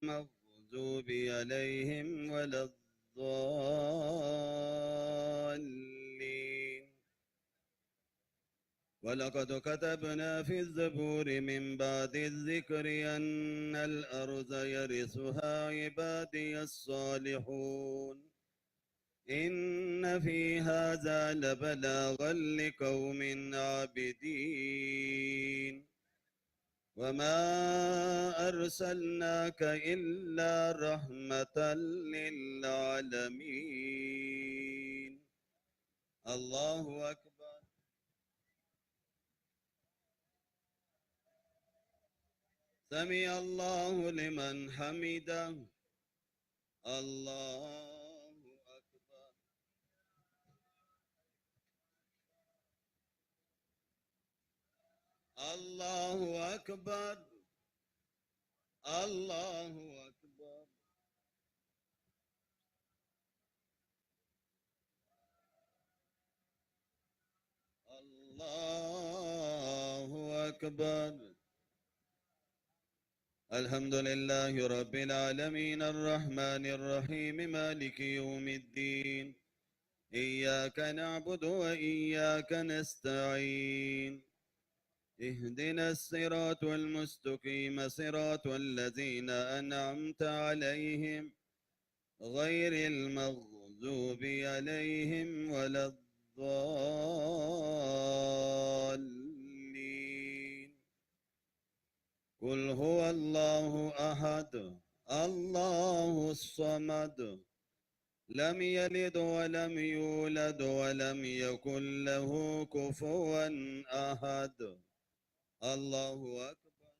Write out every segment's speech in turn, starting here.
المغضوب عليهم ولا الضالين. ولقد كتبنا في الزبور من بعد الذكر أن الأرض يرثها عبادي الصالحون. إن في هذا لبلاغا لقوم عابدين. وما أرسلناك إلا رحمة للعالمين. الله أكبر. سمع الله لمن حمده. الله أكبر. الله أكبر. الله أكبر. الله أكبر. الحمد لله رب العالمين الرحمن الرحيم مالك يوم الدين. إياك نعبد وإياك نستعين. اهدنا الصراط المستقيم صراط الذين أنعمت عليهم غير المغضوب عليهم ولا الضالين. قل هو الله أحد الله الصمد لم يلد ولم يولد ولم يكن له كفوا أحد. الله أكبر.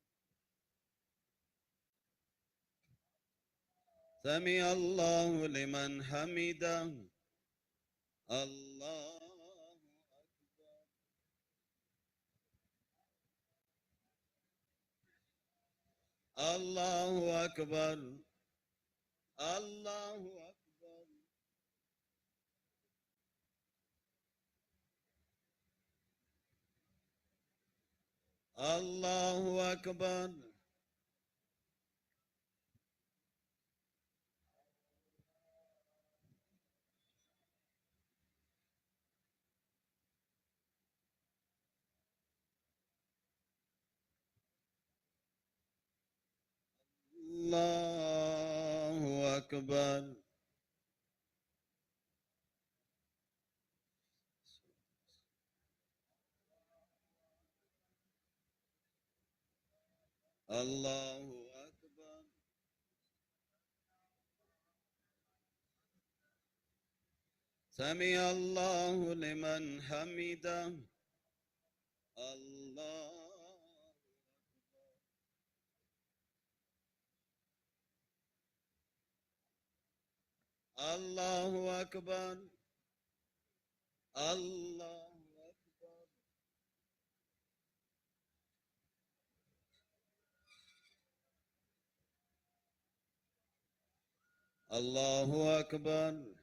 سمع الله لمن حمده. الله أكبر. الله أكبر. الله أكبر. الله أكبر. الله أكبر. الله أكبر. سمع الله لمن حمده. الله الله أكبر. الله أكبر. الله أكبر.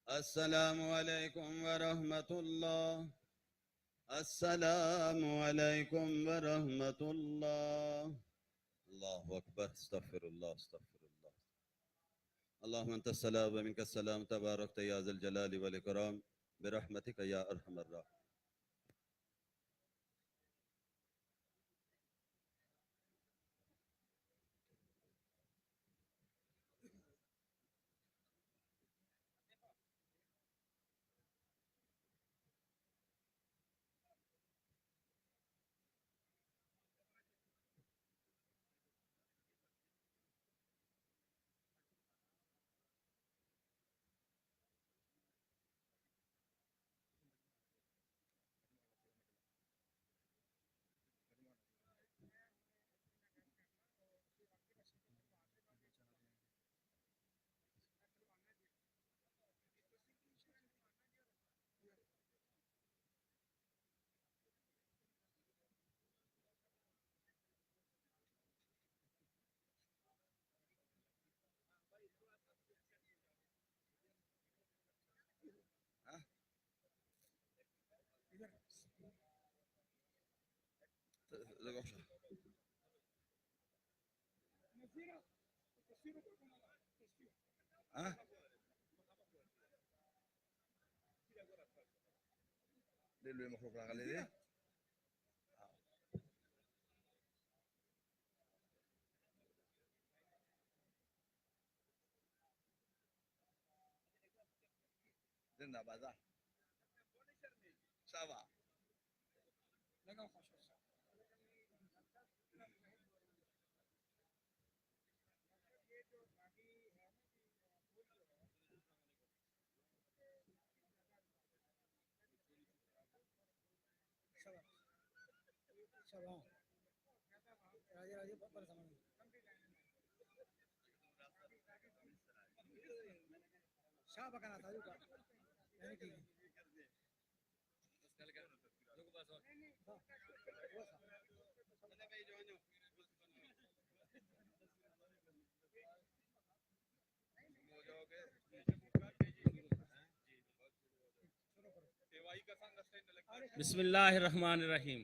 السلام عليكم ورحمة الله. السلام عليكم ورحمة الله. الله أكبر. استغفر الله استغفر الله. اللهم أنت السلام ومنك السلام تباركت يا ذا الجلال والإكرام برحمتك يا أرحم الراحمين. Dulu makhluk kali deh. زندہ بازار شابا بسم اللہ الرحمن الرحیم.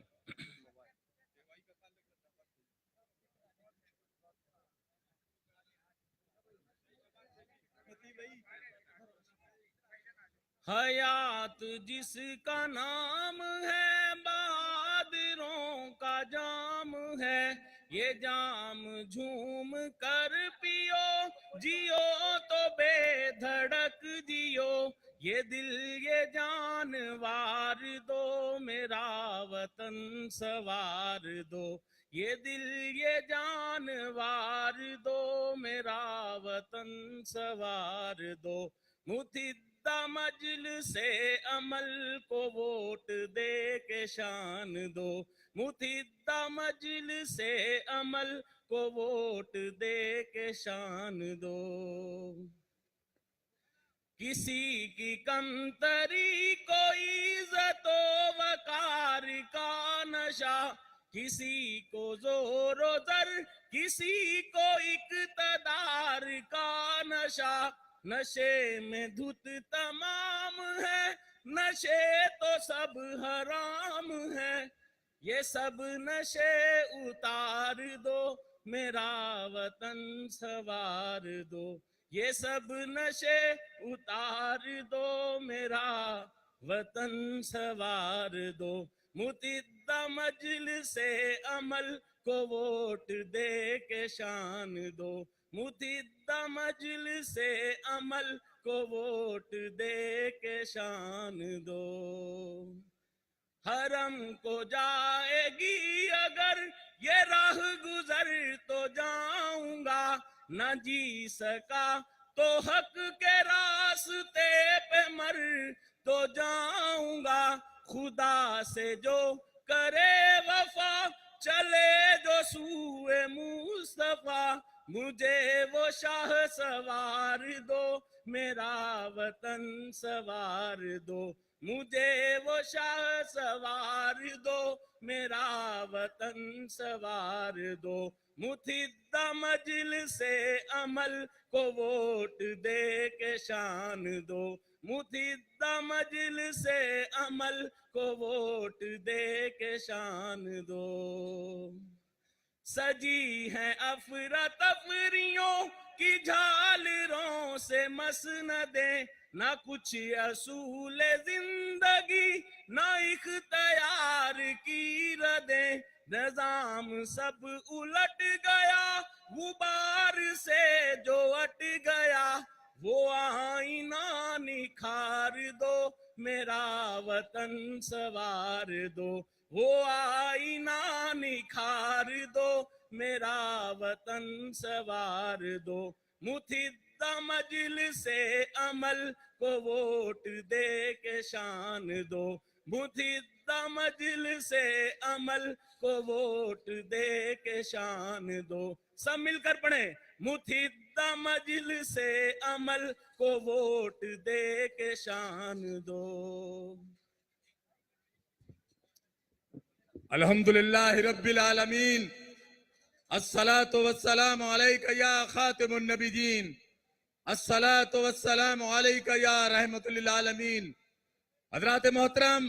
حیات جس کا نام ہے بہادروں کا جام ہے، یہ جام جھوم کر پیو، جیو تو بے دھڑک جیو، یہ دل یہ جان وار دو، میرا وطن سوار دو، یہ دل یہ جان وار دو، میرا وطن سوار دو. متحدہ مجلس عمل کو ووٹ دے کے شان دو، متحدہ مجلس عمل کو ووٹ دے کے شان دو. کسی کی کمتری کوئی عزت و وقار کا نشہ، کسی کو زور و زر، کسی کو اقتدار کا نشہ، نشے میں دھت تمام ہے، نشے تو سب حرام ہے، یہ سب نشے اتار دو، میرا وطن سوار دو، یہ سب نشے اتار دو، میرا وطن سوار دو. متحدہ مجلس عمل کو ووٹ دے کے شان دو، متحدہ مجلس عمل کو ووٹ دے کے شان دو. حرم کو جائے گی اگر یہ راہ گزر تو جاؤں گا، نہ جی سکا تو حق کے راستے پہ مر تو جاؤں گا. خدا سے جو کرے وفا، چلے جو سوئے مصطفیٰ، مجھے وہ شاہ سوار دو، میرا وطن سوار دو، مجھے وہ شاہ سوار دو، میرا وطن سوار دو. متحدہ مجلس عمل کو ووٹ دے کے شان دو، متحدہ مجلس عمل کو ووٹ دے کے شان دو. سجی ہیں افراتفریوں کی جھالروں سے مسندیں، نہ کچھ اصول زندگی، نہ اختیار کی ردیں، نظام سب الٹ گیا، غبار سے جو اٹ گیا، وہ آئینہ نکھار دو، میرا وطن سوار دو، وہ آئینہ نکھار دو، میرا وطن سوار دو. متحدہ مجلس عمل کو ووٹ دے کے شان دو، متحدہ مجلس عمل کو ووٹ دے کے شان دو. سب مل کر پڑھیں، متحدہ مجلس عمل کو ووٹ دے کے شان دو. الحمدللہ رب العالمین، الصلاة والسلام علیکہ یا خاتم النبیین، الصلاة والسلام علیکہ یا رحمت للعالمین. حضرات محترم،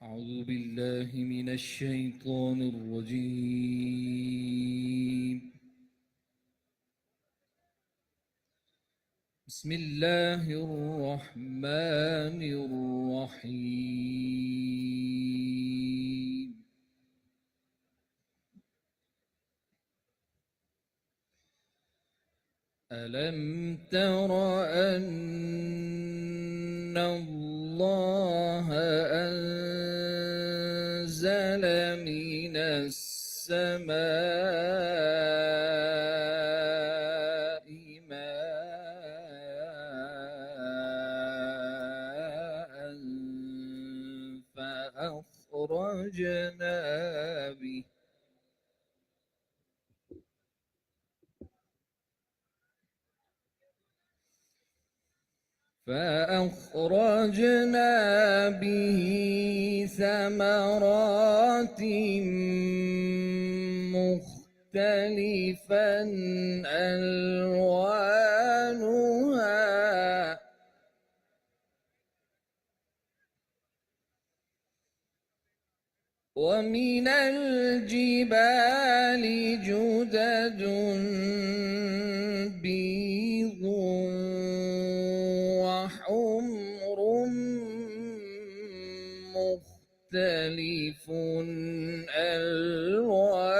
أعوذ بالله من الشيطان الرجيم. بسم الله الرحمن الرحيم. ألم تر أن الله أنزل من السماء ماء فأخرجنا به ثمرات مختلفا ألوانها ومن الجبال جدد بيض وحمر مختلف ألوانها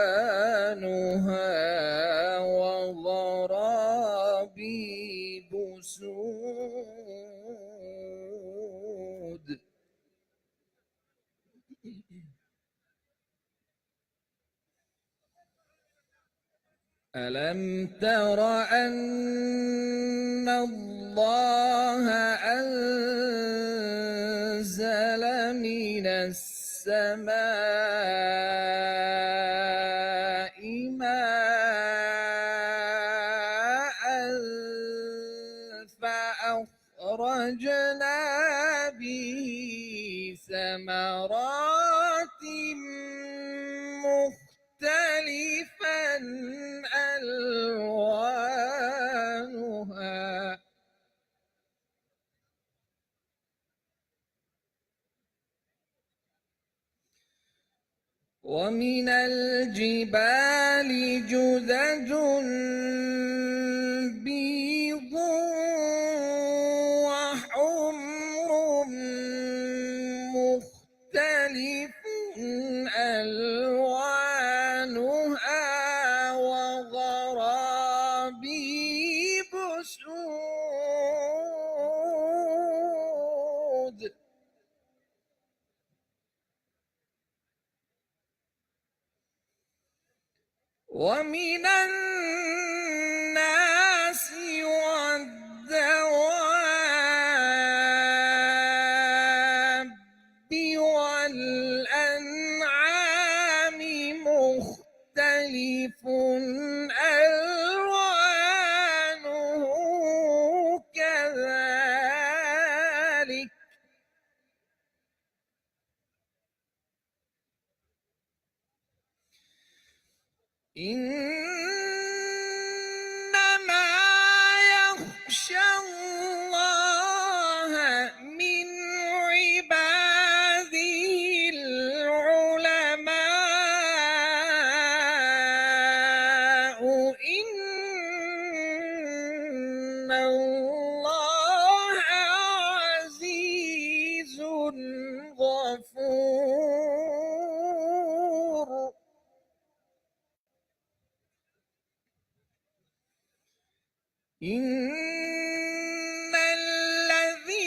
وغرابيب سود. ألم تر أن الله أنزل من السماء ماء فأخرجنا به ثمرات مختلفا ألوانها ومن الجبال جدد بيض وحمر مختلف ألوانها وغرابيب سود. ومن الناس والدواب والأنعام مختلف ألوانه كذلك إنما يخشى الله من عباده العلماء إن الله عزيز غفور. إن الذين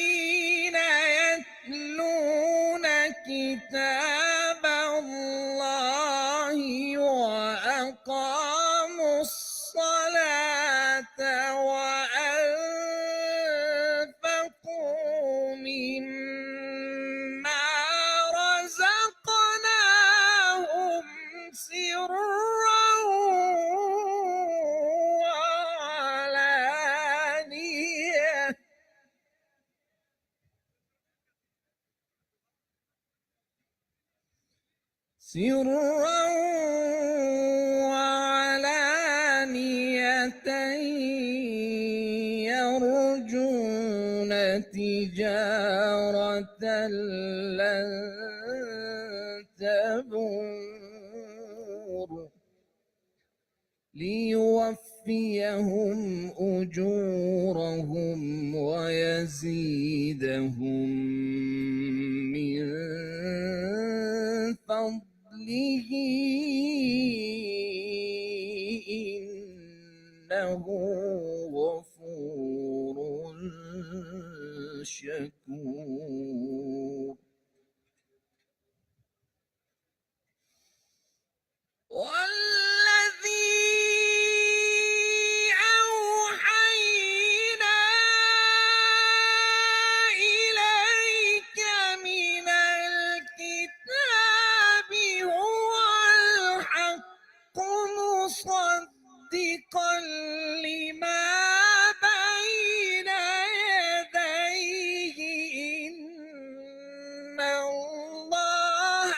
يتلون كتاب الله وأقاموا الصلاة وآتوا سرا وعلانية يرجون تجارة لن تبور ليوفيهم أجورهم ويزيدهم من فضله إنه غفور شكور والذي أوحينا إليك من الكتاب هو الحق مصدقا لما بين يديه إن الله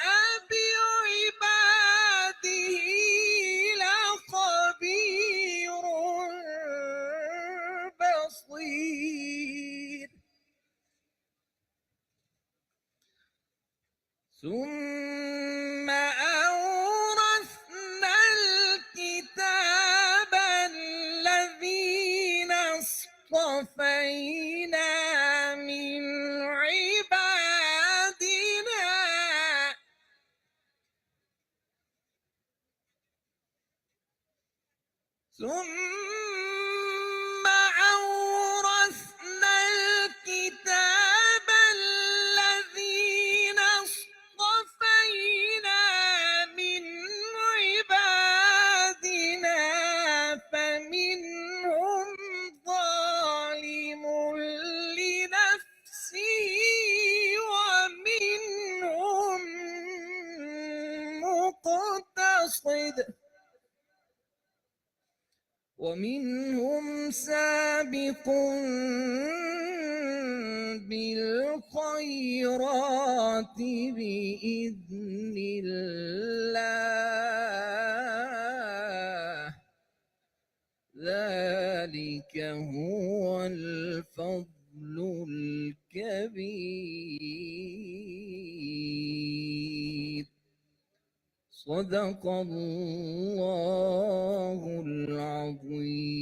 بعباده لخبير بصير ثم أورثنا الكتاب الذين اصطفينا من عبادنا ثم أورثنا الكتاب الذين اصطفينا من عبادنا فمنهم ظالم لنفسه ومنهم مقتصد ومنهم سابق بالخيرات بإذن الله ذلك هو الفضل الكبير صدق الله العظيم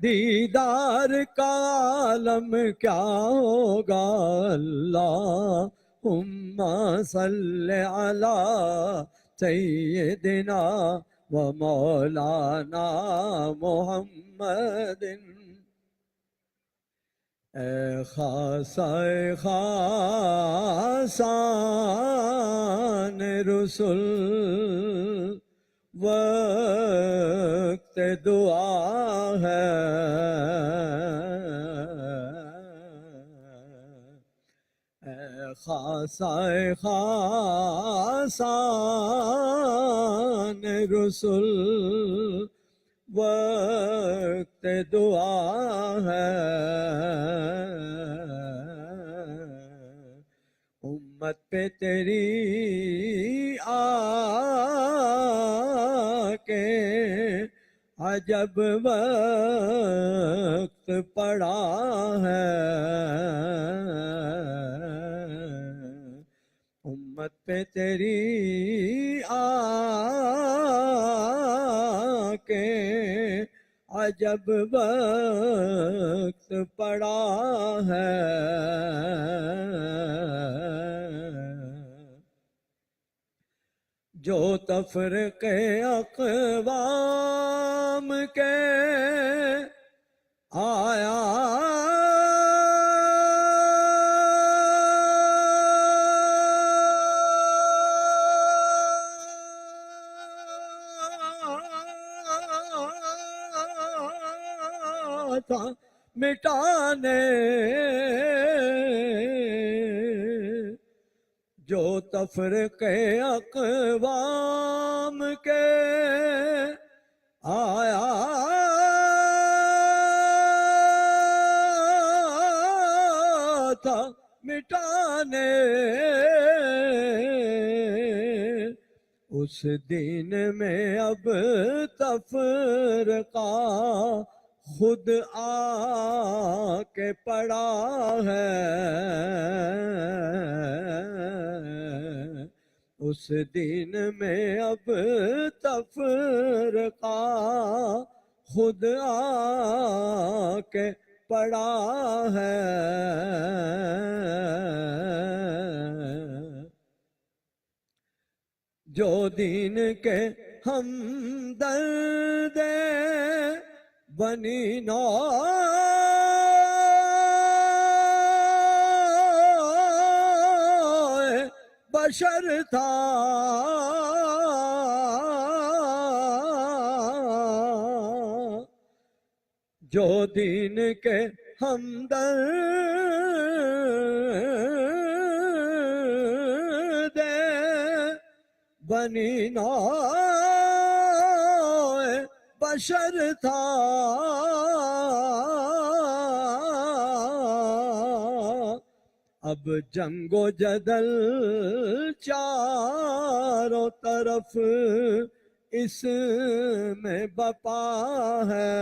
دیدار کا عالم کیا ہوگا اللہم صلی علی سیدنا و مولانا محمد اے خاصان رسول وقت دعا ہے اے خاصان رسول وقت دعا ہے امت پہ تیری آ کے عجب وقت پڑا ہے امت پہ تیری آ کے عجب وقت پڑا ہے جو تفرقے اقوام کے آیا تھا مٹانے جو تفرقے اقوام کے آیا تھا مٹانے اس دن میں اب تفرقہ خود آ کے پڑا ہے اس دن میں اب تفرقہ خود آ کے پڑا ہے جو دین کے ہمدرد بنی نو بشر تھا جو دین کے ہمدرد بنی نو بشر تھا اب جنگ و جدل چاروں طرف اس میں بپا ہے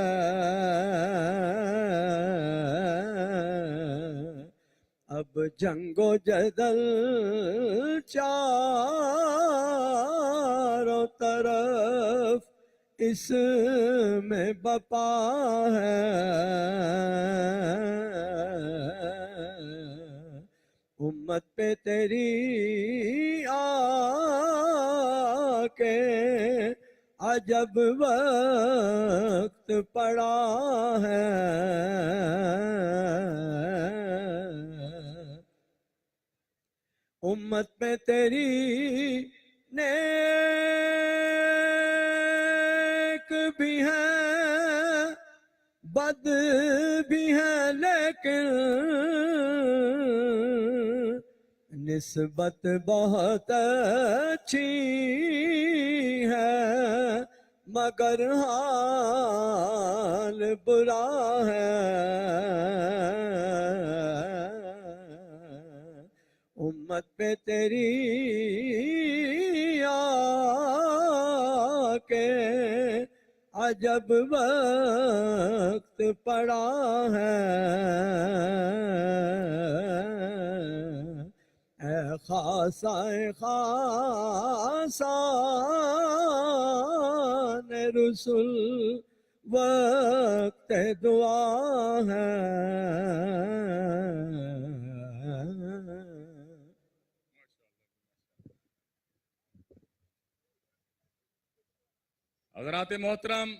اب جنگ و جدل چاروں طرف اس میں بپا ہے امت پہ تیری آ کے عجب وقت پڑا ہے امت پہ تیری نیک بھی ہے بد بھی ہے لیکن نسبت بہت اچھی ہے مگر حال برا ہے امت پہ تیری آ کے عجب وقت پڑا ہے اے خاصان رسول وقت دعا ہے حضرات محترم،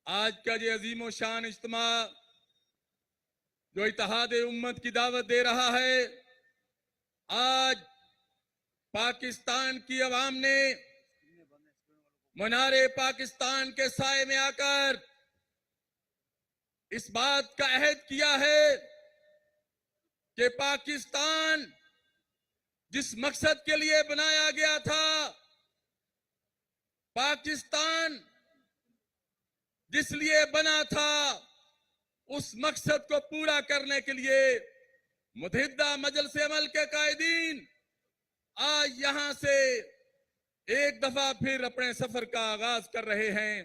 آج کا یہ عظیم و شان اجتماع جو اتحاد امت کی دعوت دے رہا ہے، آج پاکستان کی عوام نے منار پاکستان کے سائے میں آ کر اس بات کا عہد کیا ہے کہ پاکستان جس مقصد کے لیے بنایا گیا تھا، پاکستان جس لیے بنا تھا، اس مقصد کو پورا کرنے کے لیے متحدہ مجلس عمل کے قائدین آج یہاں سے ایک دفعہ پھر اپنے سفر کا آغاز کر رہے ہیں۔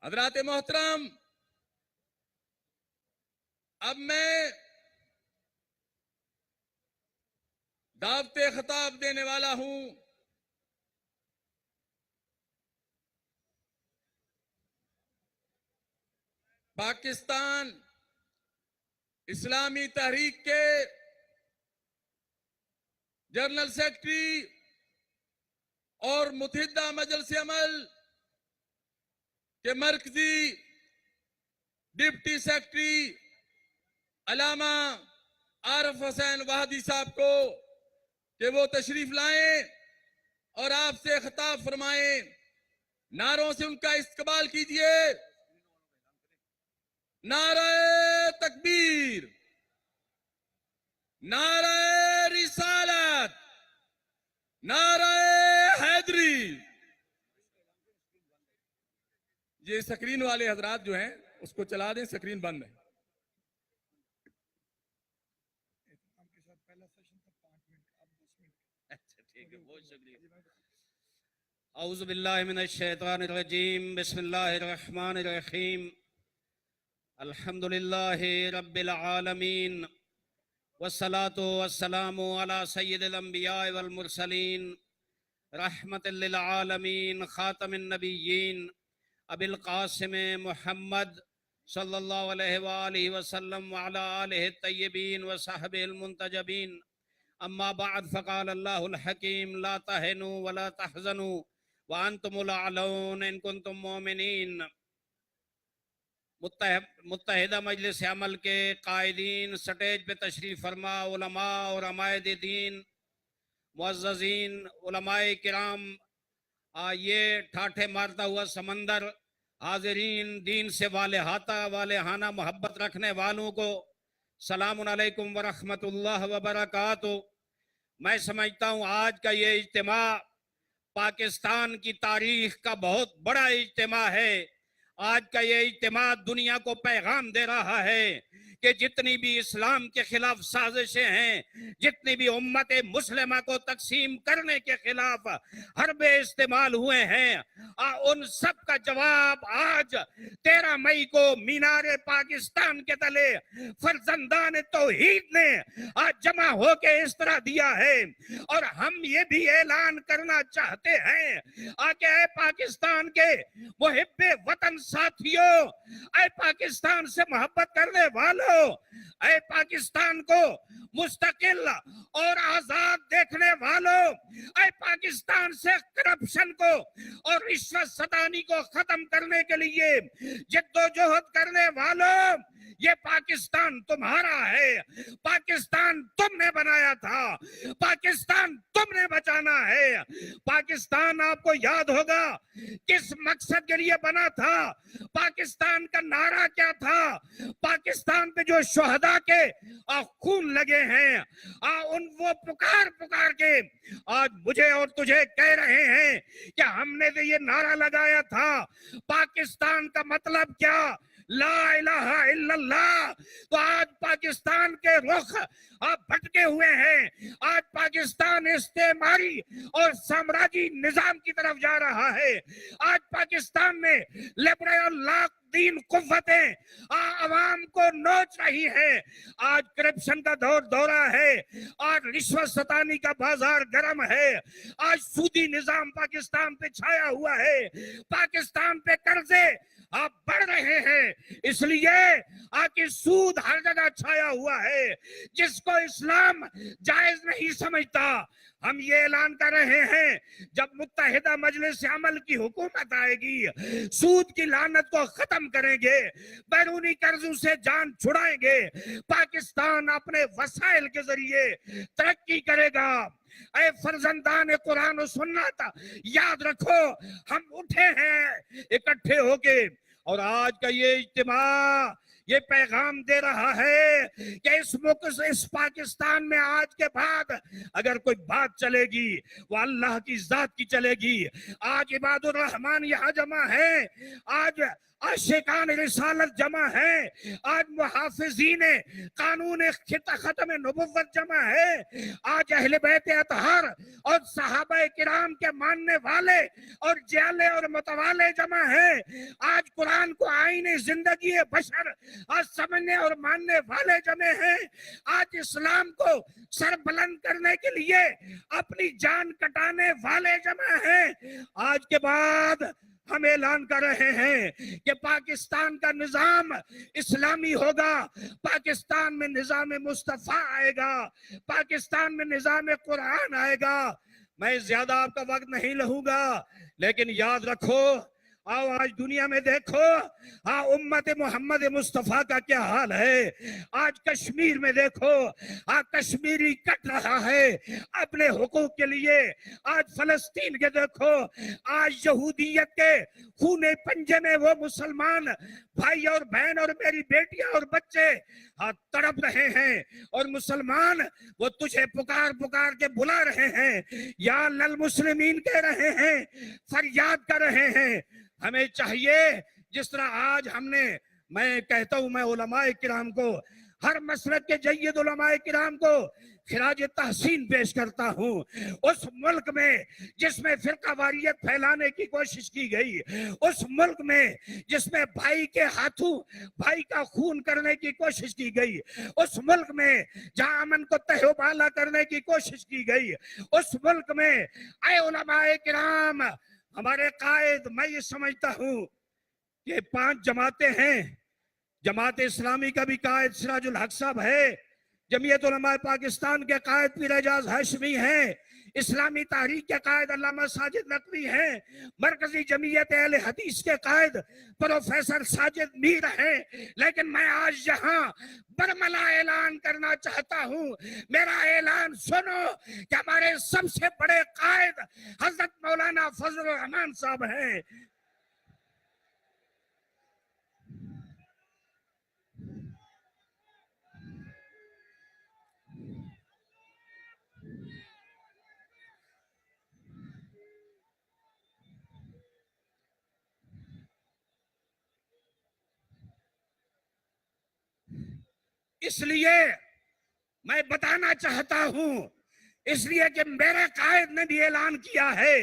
حضرات محترم، اب میں دعوت خطاب دینے والا ہوں پاکستان اسلامی تحریک کے جنرل سیکرٹری اور متحدہ مجلس عمل کے مرکزی ڈپٹی سیکرٹری علامہ عارف حسین وحدی صاحب کو کہ وہ تشریف لائیں اور آپ سے خطاب فرمائیں۔ نعروں سے ان کا استقبال کیجئے۔ نعرہ تکبیر، نعرہ رسالت، نعرہ حیدری۔ یہ سکرین والے حضرات جو ہیں اس کو چلا دیں، سکرین بند ہے۔ اعوذ باللہ من الشیطان الرجیم، بسم اللہ الرحمن الرحیم، الحمدللہ رب العالمین، والصلاة والسلام علی سید الانبیاء والمرسلین، رحمت للعالمین، خاتم النبیین، ابی القاسم محمد صلی اللہ علیہ وآلہ وسلم وعلی آلہ الطیبین وصحبہ المنتجبین۔ اما بعد فقال اللہ الحکیم، لا تہنوا ولا تحزنوا وانتم الاعلون ان کنتم مومنین۔ متحدہ مجلس عمل کے قائدین، سٹیج پہ تشریف فرما علماء اور عمائد دین، معززین، علماء کرام، یہ ٹھاٹھے مارتا ہوا سمندر، حاضرین، دین سے والہانہ محبت رکھنے والوں کو سلام علیکم ورحمت اللہ وبرکاتہ۔ میں سمجھتا ہوں آج کا یہ اجتماع پاکستان کی تاریخ کا بہت بڑا اجتماع ہے۔ آج کا یہ اجتماع دنیا کو پیغام دے رہا ہے کہ جتنی بھی اسلام کے خلاف سازشیں ہیں، جتنی بھی امت مسلمہ کو تقسیم کرنے کے خلاف حربے استعمال ہوئے ہیں، ان سب کا جواب آج 13 مئی کو مینار پاکستان کے تلے فرزندان توحید نے آج جمع ہو کے اس طرح دیا ہے۔ اور ہم یہ بھی اعلان کرنا چاہتے ہیں کہ اے پاکستان کے محب وطن ساتھیوں، اے پاکستان سے محبت کرنے والوں، اے پاکستان کو مستقل اور آزاد دیکھنے والوں، اے پاکستان سے کرپشن کو اور رشوت ستانی کو ختم کرنے کے لیے جدوجہد کرنے والوں، یہ پاکستان تمہارا ہے، پاکستان تم نے بنایا تھا، پاکستان تم نے بچانا ہے۔ پاکستان آپ کو یاد ہوگا کس مقصد کے لیے بنا تھا، پاکستان کا نعرہ کیا تھا، پاکستان پہ جو شہداء کے خون لگے ہیں، وہ پکار کے آج مجھے اور تجھے کہہ رہے ہیں کہ ہم نے تو یہ نعرہ لگایا تھا۔ پاکستان کا مطلب کیا؟ لا الہ الا اللہ۔ تو آج پاکستان کے رخ بھٹکے ہوئے ہیں، آج پاکستان استعماری اور سامراجی نظام کی طرف جا رہا ہے۔ آج پاکستان میں لبرل لاکھ دین قوتیں عوام کو نوچ رہی ہے۔ آج کرپشن کا دورہ ہے، آج رشوت ستانی کا بازار گرم ہے، آج سودی نظام پاکستان پہ چھایا ہوا ہے، پاکستان پہ قرضے آپ بڑھ رہے ہیں، اس لیے کہ سود ہر جگہ چھایا ہوا ہے جس کو اسلام جائز نہیں سمجھتا۔ ہم یہ اعلان کر رہے ہیں جب متحدہ مجلس عمل کی حکومت آئے گی، سود کی لعنت کو ختم کریں گے، بیرونی قرضوں سے جان چھڑائیں گے، پاکستان اپنے وسائل کے ذریعے ترقی کرے گا۔ اے فرزندان قرآن و سنت، یاد رکھو ہم اٹھے ہیں اکٹھے ہو کے، اور آج کا یہ اجتماع یہ پیغام دے رہا ہے کہ اس پاکستان میں آج کے بعد اگر کوئی بات چلے گی وہ اللہ کی ذات کی چلے گی۔ آج عباد الرحمن یہاں جمع ہے، آج عاشقان رسالت جمع ہے، آج محافظین قانون ختم نبوت جمع ہے، آج اہل بیت اطہار اور صحابہ کرام کے ماننے والے اور جالے اور متوالے جمع ہیں، آج قرآن کو آئین زندگی بشر آج سمجھنے اور ماننے والے جمع ہیں، آج اسلام کو سر بلند کرنے کے لیے اپنی جان کٹانے والے جمع ہیں۔ آج کے بعد ہم اعلان کر رہے ہیں کہ پاکستان کا نظام اسلامی ہوگا، پاکستان میں نظام مصطفیٰ آئے گا، پاکستان میں نظام قرآن آئے گا۔ میں زیادہ آپ کا وقت نہیں لوں گا، لیکن یاد رکھو، آؤ آج دنیا میں دیکھو امت محمد مصطفیٰ کا کیا حال ہے۔ آج کشمیر میں دیکھو کشمیری کٹ رہا ہے اپنے حقوق کے لیے، آج فلسطین کے دیکھو، آج یہودیت کے خونے پنجے میں وہ مسلمان بھائی اور بہن اور میری بیٹیاں اور بچے تڑپ رہے ہیں، اور مسلمان وہ تجھے پکار پکار کے بلا رہے ہیں، یا للمسلمین کہہ رہے ہیں، فریاد کر رہے ہیں۔ ہمیں چاہیے جس طرح آج ہم نے، میں کہتا ہوں، میں علماء کرام کو، ہر مسلک کے جید علماء کرام کو خراج تحسین پیش کرتا ہوں۔ اس ملک میں جس میں فرقہ واریت پھیلانے کی کوشش کی گئی، اس ملک میں جس میں بھائی کے ہاتھوں بھائی کا خون کرنے کی کوشش کی گئی، اس ملک میں جہاں امن کو تہہ و بالا کرنے کی کوشش کی گئی، اس ملک میں اے علماء کرام، ہمارے قائد، میں یہ سمجھتا ہوں کہ 5 جماعتیں ہیں، جماعت اسلامی کا بھی قائد سراج الحق صاحب ہے، جمعیت علماء پاکستان کے قائد پیر اعجاز ہاشمی ہیں، اسلامی تحریک کے قائد علامہ ساجد نقوی ہیں، مرکزی جمعیت اہل حدیث کے قائد پروفیسر ساجد میر ہیں، لیکن میں آج یہاں برملا اعلان کرنا چاہتا ہوں، میرا اعلان سنو کہ ہمارے سب سے بڑے قائد حضرت مولانا فضل الرحمان صاحب ہیں۔ اس لیے میں بتانا چاہتا ہوں، اس لیے کہ میرے قائد نے بھی اعلان کیا ہے،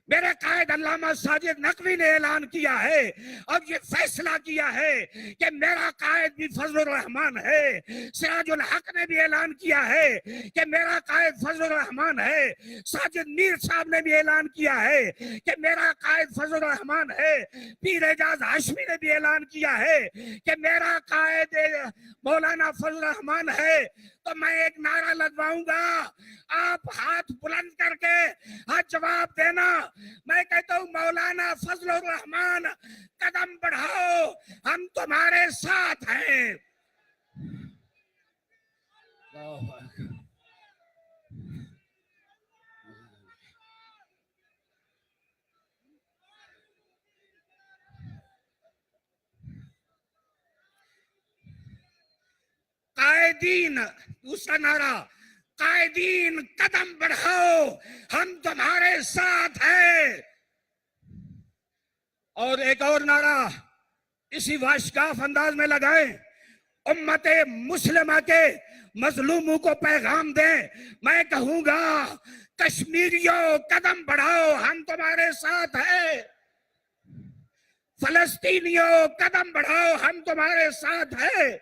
میرے قائد علامہ ساجد نقوی نے اعلان کیا ہے اور یہ فیصلہ کیا ہے کہ میرا قائد بھی فضل الرحمان ہے۔ سراج الحق نے بھی اعلان کیا ہے کہ میرا قائد فضل الرحمان ہے۔ ساجد میر صاحب نے بھی اعلان کیا ہے کہ میرا قائد فضل الرحمان ہے۔ پیر اعجاز ہاشمی نے بھی اعلان کیا ہے کہ میرا قائد مولانا فضل الرحمان ہے۔ تو میں ایک نعرہ لگواؤں گا، آپ ہاتھ بلند کر کے جواب دینا۔ میں کہتا ہوں مولانا فضل الرحمان قدم بڑھاؤ، ہم تمہارے ساتھ ہیں۔ قائدین، دوسرا نعرہ، قائدین قدم بڑھاؤ، ہم تمہارے ساتھ ہیں۔ اور ایک اور نعرہ اسی واشگاف انداز میں لگائیں، امت مسلمہ کے مظلوموں کو پیغام دیں۔ میں کہوں گا کشمیریوں قدم بڑھاؤ، ہم تمہارے ساتھ ہیں۔ فلسطینیوں قدم بڑھاؤ، ہم تمہارے ساتھ ہیں۔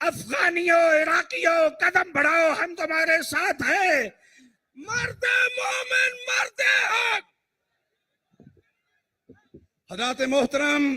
افغانیوں، عراقیوں قدم بڑھاؤ، ہم تمہارے ساتھ ہیں۔ مرد مومن، مرد حق۔ حضرات محترم،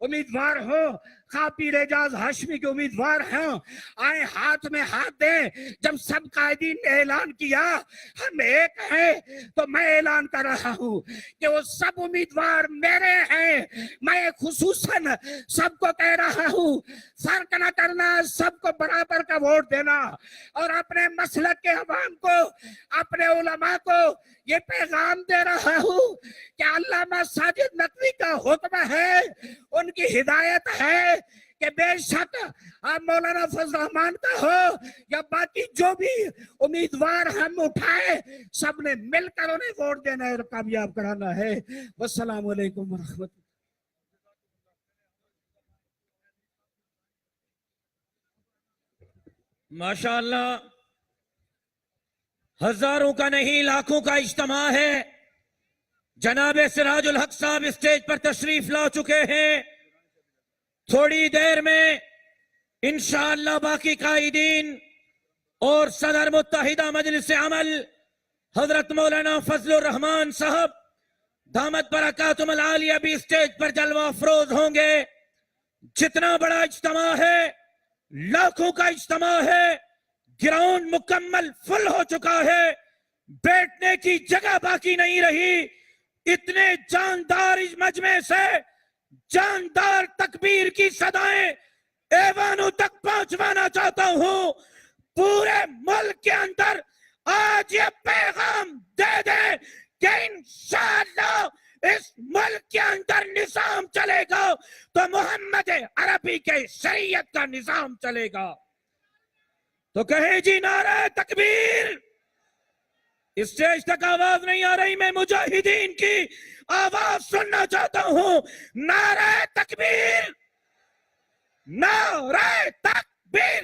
امیدوار ہو، خواہ پیر اعجاز ہاشمی کے امیدوار ہیں، آئیں ہاتھ میں ہاتھ دیں۔ جب سب قائدین نے اعلان کیا ہم ایک ہیں، تو میں اعلان کر رہا ہوں کہ وہ سب امیدوار میرے ہیں۔ میں خصوصاً سب کو کہہ رہا ہوں فرق نہ کرنا، سب کو برابر کا ووٹ دینا، اور اپنے مسلک کے عوام کو، اپنے علماء کو یہ پیغام دے رہا ہوں کہ علامہ ساجد نقوی کا حکم ہے، ان کی ہدایت ہے کہ بے شک آپ مولانا فضل الرحمان کا ہو یا باقی جو بھی امیدوار ہم اٹھائے، سب نے مل کر انہیں ووٹ دینا ہے اور کامیاب کرانا ہے۔ والسلام علیکم ورحمۃ اللہ۔ ماشاءاللہ، ہزاروں کا نہیں لاکھوں کا اجتماع ہے۔ جناب سراج الحق صاحب اسٹیج پر تشریف لا چکے ہیں۔ تھوڑی دیر میں انشاءاللہ باقی قائدین اور صدر متحدہ مجلس عمل حضرت مولانا فضل الرحمان صاحب دامت برکاتہم العالیہ بھی اسٹیج پر جلوہ افروز ہوں گے۔ جتنا بڑا اجتماع ہے، لاکھوں کا اجتماع ہے، گراؤنڈ مکمل فل ہو چکا ہے، بیٹھنے کی جگہ باقی نہیں رہی۔ اتنے جاندار اس مجمع سے جاندار تکبیر کی صدائیں ایوانوں تک پہنچوانا چاہتا ہوں۔ پورے ملک کے اندر آج یہ پیغام دے دیں کہ انشاءاللہ اس ملک کے اندر نظام چلے گا تو محمد عربی کے شریعت کا نظام چلے گا۔ تو کہیں جی نعرہ تکبیر۔ اسٹیج تک آواز نہیں آ رہی، میں مجاہدین کی آواز سننا چاہتا ہوں۔ نعرہ تکبیر، نعرہ تکبیر،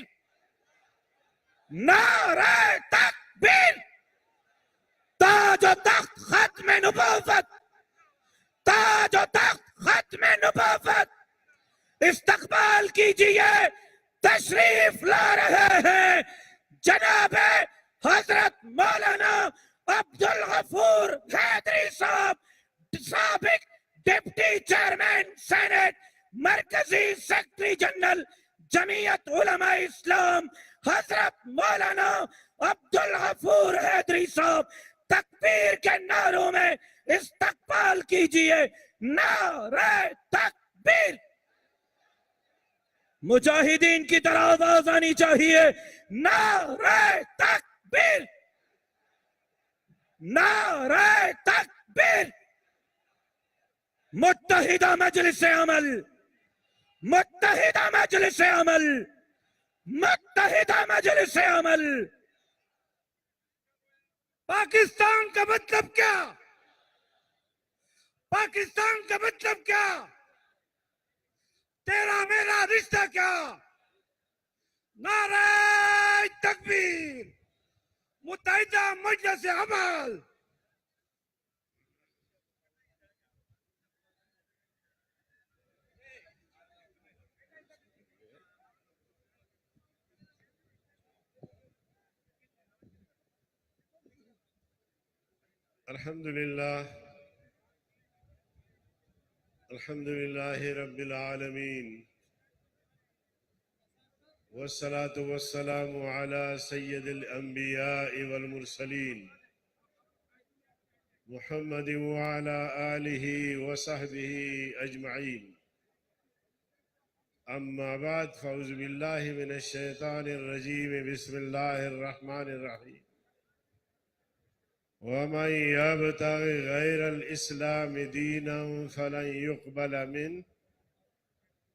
نعرہ تکبیر۔ تاج و تخت ختم نبوت، تاج و تخت ختم نبوت۔ استقبال کیجئے، تشریف لا رہے ہیں جناب حضرت مولانا عبدالغفور حیدری صاحب، سابق ڈپٹی چیئرمین سینٹ، مرکزی سیکرٹری جنرل جمعیت علماء اسلام، حضرت مولانا عبدالغفور حیدری صاحب۔ تکبیر کے نعروں میں استقبال کیجئے۔ نعرہ تکبیر۔ مجاہدین کی طرح آواز آنی چاہیے۔ نعرہ تکبیر، نعرہ تکبیر۔ متحدہ مجلس عمل، متحدہ مجلس عمل، متحدہ مجلس عمل۔ پاکستان کا مطلب کیا؟ پاکستان کا مطلب کیا؟ تیرا میرا رشتہ کیا؟ نعرہ تکبیر، متحدہ مجلس عمل۔ الحمد لله رب العالمين، والصلاة والسلام على سيد الأنبياء والمرسلين محمد وعلى آله وصحبه أجمعين، أما بعد، فأعوذ بالله من الشيطان الرجيم، بسم الله الرحمن الرحيم۔ ومن يبتغ غير الإسلام دينا فلن يقبل منه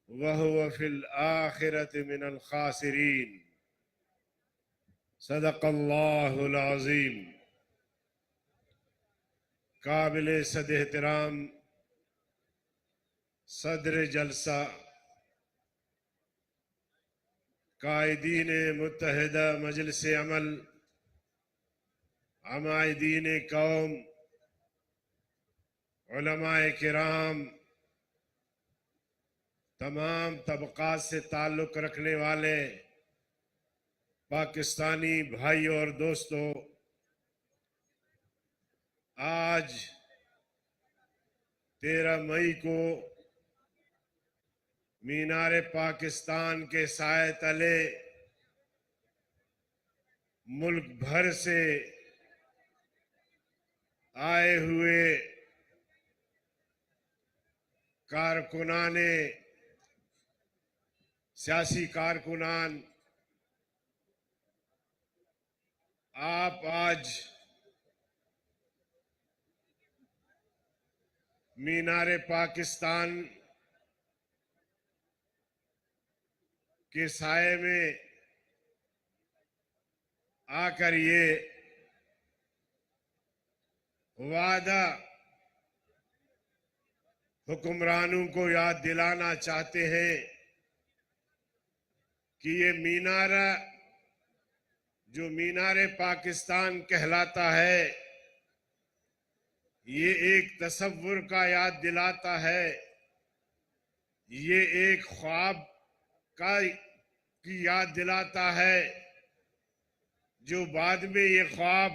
وهو في الآخرة من الخاسرين۔ صدق الله العظيم۔ قابل صد احترام صدر جلسہ، قائدین متحدہ مجلس عمل، عمائدین قوم، علماء کرام، تمام طبقات سے تعلق رکھنے والے پاکستانی بھائیوں اور دوستوں، آج 13 مئی کو مینار پاکستان کے سائے تلے ملک بھر سے آئے ہوئے کارکنان سیاسی کارکنان آپ آج مینار پاکستان کے سائے میں آ کر یہ وعدہ حکمرانوں کو یاد دلانا چاہتے ہیں کہ یہ مینارہ جو مینار پاکستان کہلاتا ہے یہ ایک تصور کا یاد دلاتا ہے، یہ ایک خواب کی یاد دلاتا ہے جو بعد میں یہ خواب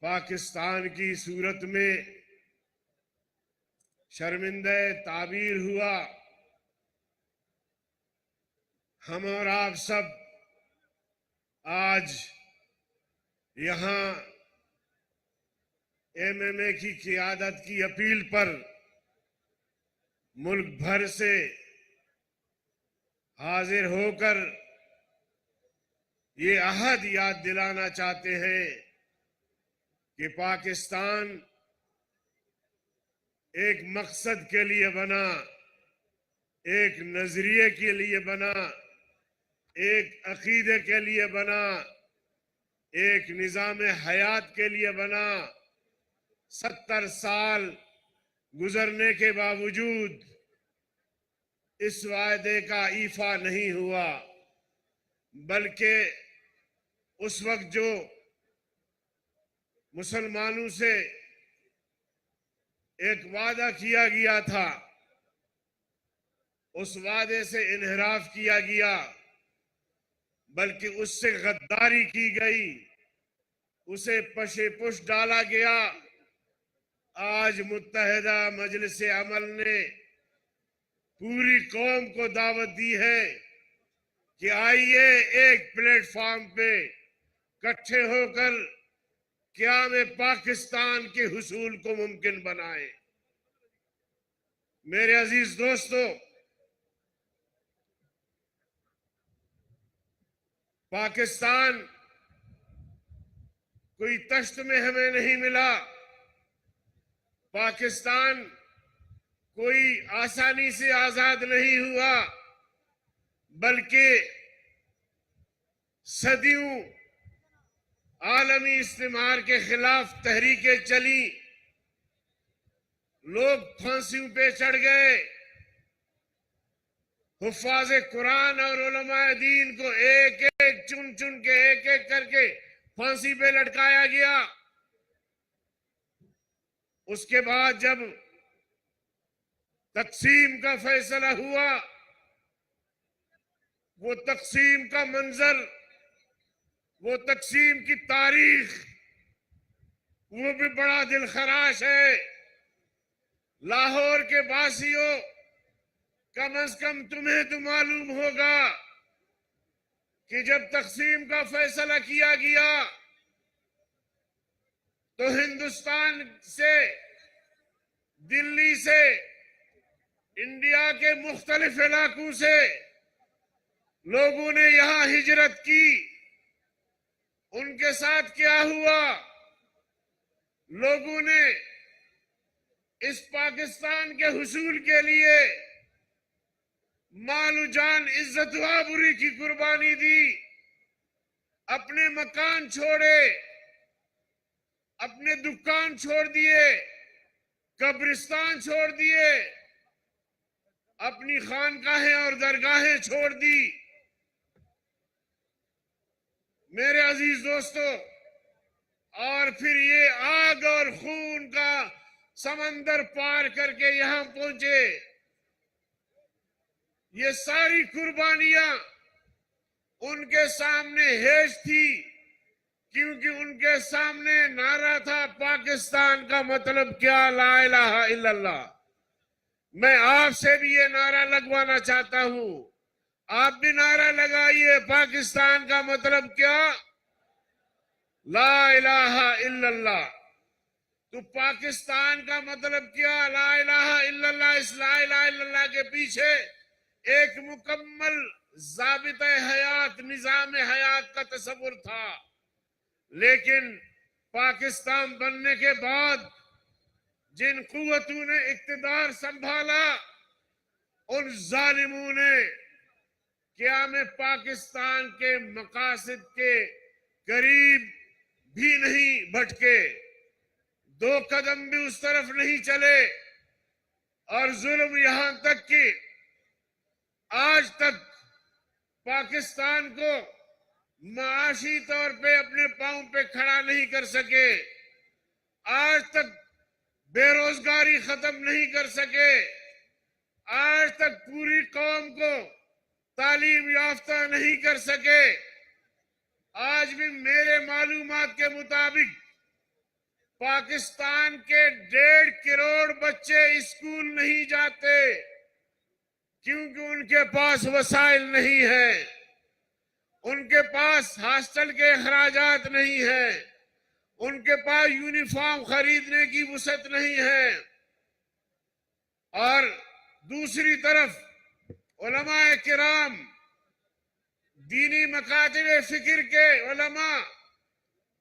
پاکستان کی صورت میں شرمندہ تعبیر ہوا۔ ہم اور آپ سب آج یہاں ایم ایم اے کی قیادت کی اپیل پر ملک بھر سے حاضر ہو کر یہ عہد یاد دلانا چاہتے ہیں کہ پاکستان ایک مقصد کے لیے بنا، ایک نظریے کے لیے بنا، ایک عقیدے کے لیے بنا، ایک نظام حیات کے لیے بنا۔ 70 سال گزرنے کے باوجود اس وعدے کا ایفا نہیں ہوا، بلکہ اس وقت جو مسلمانوں سے ایک وعدہ کیا گیا تھا اس وعدے سے انحراف کیا گیا، بلکہ اس سے غداری کی گئی، اسے پشے پش ڈالا گیا۔ آج متحدہ مجلس عمل نے پوری قوم کو دعوت دی ہے کہ آئیے ایک پلیٹ فارم پہ اکٹھے ہو کر قیام پاکستان کے حصول کو ممکن بنائیں۔ میرے عزیز دوستو، پاکستان کوئی تشت میں ہمیں نہیں ملا، پاکستان کوئی آسانی سے آزاد نہیں ہوا، بلکہ صدیوں عالمی استعمار کے خلاف تحریکیں چلی، لوگ پھانسیوں پہ چڑھ گئے، حفاظ قرآن اور علماء دین کو ایک ایک چن چن کے ایک ایک کر کے پھانسی پہ لٹکایا گیا۔ اس کے بعد جب تقسیم کا فیصلہ ہوا، وہ تقسیم کا منظر، وہ تقسیم کی تاریخ، وہ بھی بڑا دل خراش ہے۔ لاہور کے باسیوں، کم از کم تمہیں تو معلوم ہوگا کہ جب تقسیم کا فیصلہ کیا گیا تو ہندوستان سے، دلی سے، انڈیا کے مختلف علاقوں سے لوگوں نے یہاں ہجرت کی۔ ان کے ساتھ کیا ہوا؟ لوگوں نے اس پاکستان کے حصول کے لیے مال و جان، عزت و آبروئی کی قربانی دی، اپنے مکان چھوڑے، اپنے دکان چھوڑ دیے، قبرستان چھوڑ دیے، اپنی خانقاہیں اور درگاہیں چھوڑ دی۔ میرے عزیز دوستو، اور پھر یہ آگ اور خون کا سمندر پار کر کے یہاں پہنچے۔ یہ ساری قربانیاں ان کے سامنے ہیج تھی، کیونکہ ان کے سامنے نعرہ تھا پاکستان کا مطلب کیا، لا الہ الا اللہ۔ میں آپ سے بھی یہ نعرہ لگوانا چاہتا ہوں، آپ بھی نعرہ لگائیے، پاکستان کا مطلب کیا؟ لا الہ الا اللہ۔ تو پاکستان کا مطلب کیا؟ لا الہ الا اللہ۔ اس لا الہ الا اللہ کے پیچھے ایک مکمل ضابطہ حیات، نظام حیات کا تصور تھا، لیکن پاکستان بننے کے بعد جن قوتوں نے اقتدار سنبھالا، ان ظالموں نے قیام پاکستان کے مقاصد کے قریب بھی نہیں بھٹکے، 2 قدم بھی اس طرف نہیں چلے، اور ظلم یہاں تک کہ آج تک پاکستان کو معاشی طور پہ اپنے پاؤں پہ کھڑا نہیں کر سکے، آج تک بے روزگاری ختم نہیں کر سکے، آج تک پوری قوم کو تعلیم یافتہ نہیں کر سکے۔ آج بھی میرے معلومات کے مطابق پاکستان کے 1.5 کروڑ بچے اسکول نہیں جاتے، کیونکہ ان کے پاس وسائل نہیں ہیں، ان کے پاس ہاسٹل کے اخراجات نہیں ہیں، ان کے پاس یونیفارم خریدنے کی وسعت نہیں ہے۔ اور دوسری طرف علماء کرام، دینی مکاتب فکر کے علماء،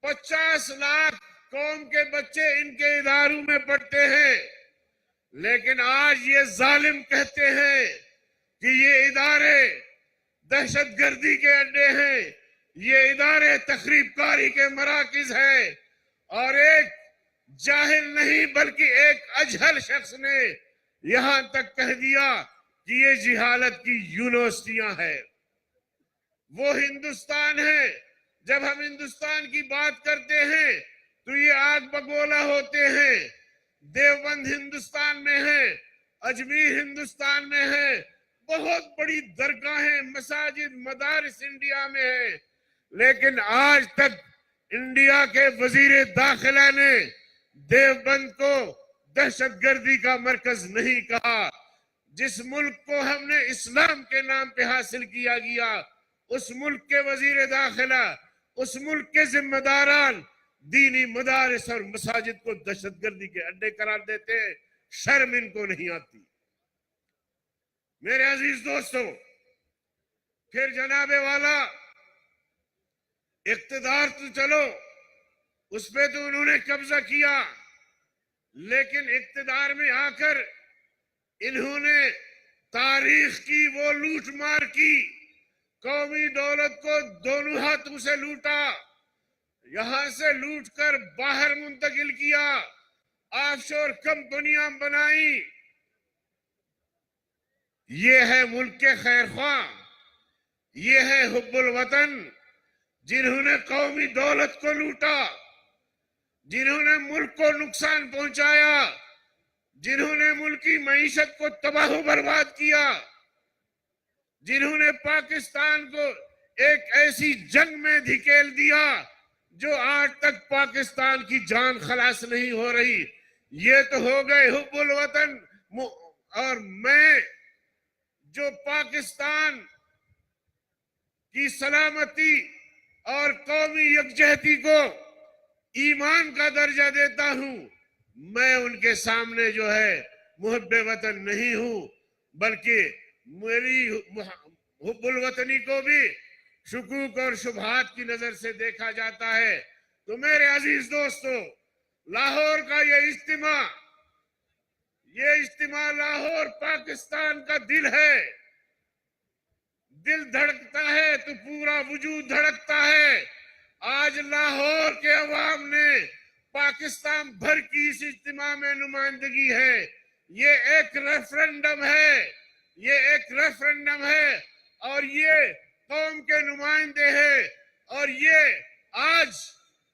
50 لاکھ قوم کے بچے ان کے اداروں میں پڑھتے ہیں، لیکن آج یہ ظالم کہتے ہیں کہ یہ ادارے دہشت گردی کے اڈے ہیں، یہ ادارے تخریب کاری کے مراکز ہیں، اور ایک جاہل نہیں بلکہ ایک اجہل شخص نے یہاں تک کہہ دیا کہ یہ جہالت کی یونیورسٹیاں ہیں۔ وہ ہندوستان ہے، جب ہم ہندوستان کی بات کرتے ہیں تو یہ آگ بگولا ہوتے ہیں۔ دیوبند ہندوستان میں ہے، اجمیر ہندوستان میں ہے، بہت بڑی درگاہیں، مساجد، مدارس انڈیا میں ہیں، لیکن آج تک انڈیا کے وزیر داخلہ نے دیوبند کو دہشت گردی کا مرکز نہیں کہا۔ جس ملک کو ہم نے اسلام کے نام پہ حاصل کیا گیا، اس ملک کے وزیر داخلہ، اس ملک کے ذمہ داران دینی مدارس اور مساجد کو دہشت گردی کے اڈے قرار دیتے ہیں۔ شرم ان کو نہیں آتی۔ میرے عزیز دوستو، پھر جناب والا اقتدار تو چلو اس پہ تو انہوں نے قبضہ کیا، لیکن اقتدار میں آ کر انہوں نے تاریخ کی وہ لوٹ مار کی، قومی دولت کو دونوں ہاتھوں سے لوٹا، یہاں سے لوٹ کر باہر منتقل کیا، آف شور کمپنیاں بنائی۔ یہ ہے ملک کے خیر خواہ، یہ ہے حب الوطن، جنہوں نے قومی دولت کو لوٹا، جنہوں نے ملک کو نقصان پہنچایا، جنہوں نے ملکی معیشت کو تباہ و برباد کیا، جنہوں نے پاکستان کو ایک ایسی جنگ میں دھکیل دیا جو آج تک پاکستان کی جان خلاص نہیں ہو رہی۔ یہ تو ہو گئے حب الوطن، اور میں جو پاکستان کی سلامتی اور قومی یکجہتی کو ایمان کا درجہ دیتا ہوں، میں ان کے سامنے جو ہے محب وطن نہیں ہوں، بلکہ میری حب الوطنی کو بھی شکوک اور شبہات کی نظر سے دیکھا جاتا ہے۔ تو میرے عزیز دوستو، لاہور کا یہ اجتماع لاہور پاکستان کا دل ہے۔ دل دھڑکتا ہے تو پورا وجود دھڑکتا ہے۔ آج لاہور کے عوام نے پاکستان بھر کی اس اجتماع میں نمائندگی ہے۔ یہ ایک ریفرنڈم ہے، یہ ایک ریفرنڈم ہے، اور یہ قوم کے نمائندے ہیں، اور یہ آج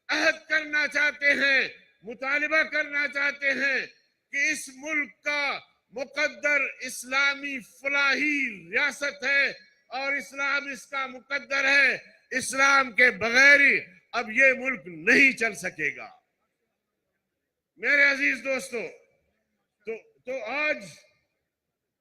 عہد کرنا چاہتے ہیں، مطالبہ کرنا چاہتے ہیں کہ اس ملک کا مقدر اسلامی فلاحی ریاست ہے، اور اسلام اس کا مقدر ہے۔ اسلام کے بغیر اب یہ ملک نہیں چل سکے گا۔ میرے عزیز دوستو، تو آج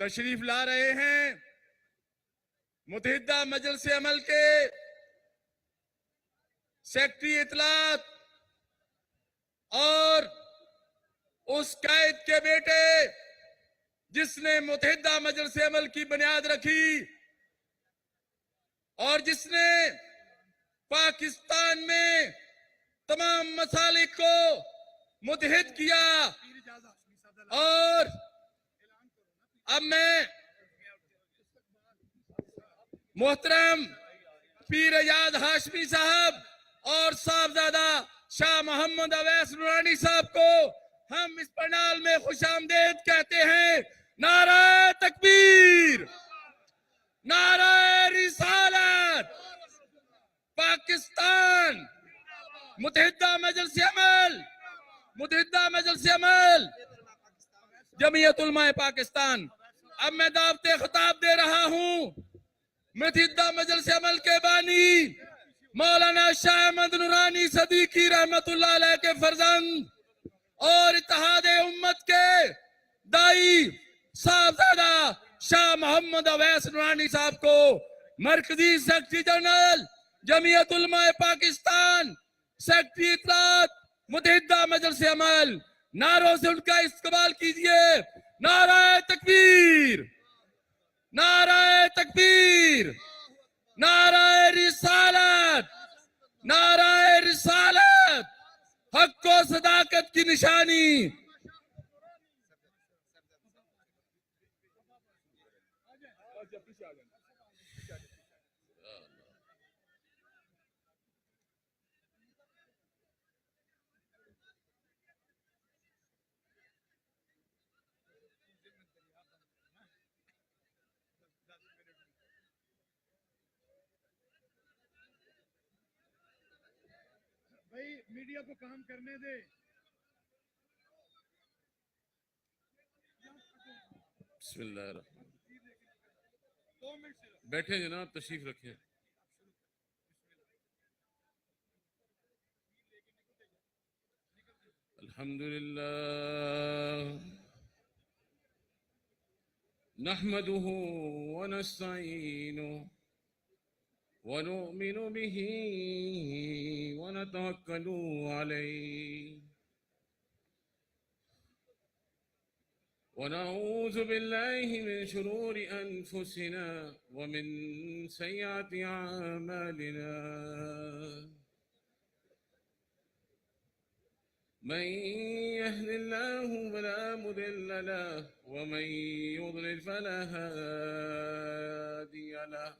تشریف لا رہے ہیں متحدہ مجلس عمل کے سیکٹری اطلاعات اور اس قائد کے بیٹے جس نے متحدہ مجلس عمل کی بنیاد رکھی اور جس نے پاکستان میں تمام مسالک کو متحد کیا. اور اب میں محترم پیر اجاد ہاشمی صاحب اور صاحبزادہ شاہ محمد اویس نورانی صاحب کو ہم اس پنڈال میں خوش آمدید کہتے ہیں. نعرہ تکبیر، نعرہ رسالت، پاکستان، متحدہ مجلس عمل، متحدہ مجلس عمل، جمعیت علماء پاکستان. اب میں دعوت خطاب دے رہا ہوں متحدہ مجلس عمل کے بانی مولانا شاہ احمد نورانی صدیقی رحمت اللہ علیہ کے فرزند اور اتحاد امت کے دائی صاحبزادہ شاہ محمد اویس نورانی صاحب کو مرکزی سیکرٹری جنرل جمعیت علماء پاکستان، سیکرٹری اطلاعات، متحدہ مجلس عمل، نعروں سے ان کا استقبال کیجئے. نعرہ تکبیر، نعرہ تکبیر، نعرہ رسالت، نعرہ رسالت، حق و صداقت کی نشانی. میڈیا کو کام کرنے دے. بسم اللہ الرحمن. بیٹھے جناب، تشریف رکھیں. الحمدللہ نحمده ونستعینه ونؤمن به ونتوكل عليه ونعوذ بالله من شرور أنفسنا ومن سيئات أعمالنا. من يهد الله فلا مضل له ومن يضلل فلا هادي له.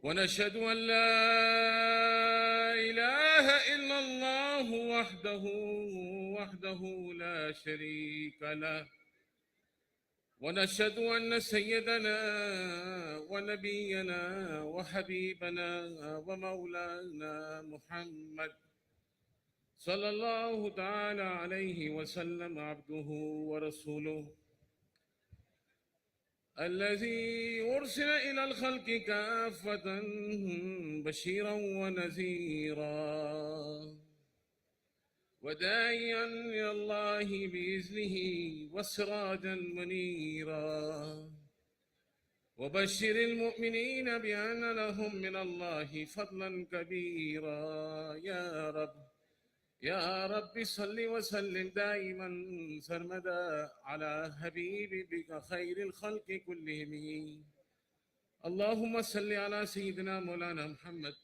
ونشهد أن لا إله إلا الله وحده لا شريك له. ونشهد أن سيدنا ونبينا وحبيبنا ومولانا محمد صلى الله تعالى عليه وسلم عبده ورسوله الذي أرسل إلى الخلق كافة بشيرا ونذيرا وداعيا إلى الله بإذنه وسراجا منيرا. وبشر المؤمنين بأن لهم من الله فضلا كبيرا. يا رب صل وسلم دائما سرمدا على حبيبك خير الخلق كلهم. اللهم صل على سيدنا مولانا محمد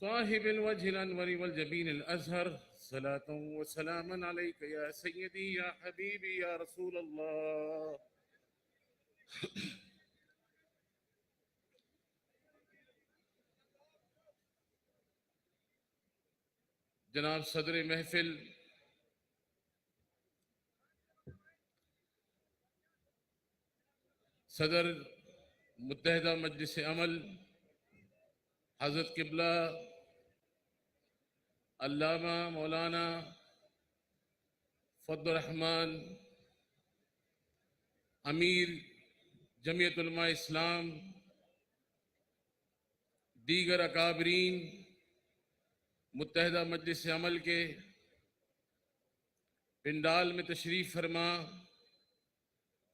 صاحب الوجه الأنور والجبين الأزهر. صلاة وسلاما عليك يا سيدي يا حبيبي يا رسول الله. جناب صدر محفل، صدر متحدہ مجلس عمل حضرت قبلہ علامہ مولانا فضل الرحمن امیر جمعیت علماء اسلام، دیگر اکابرین متحدہ مجلس عمل کے پنڈال میں تشریف فرما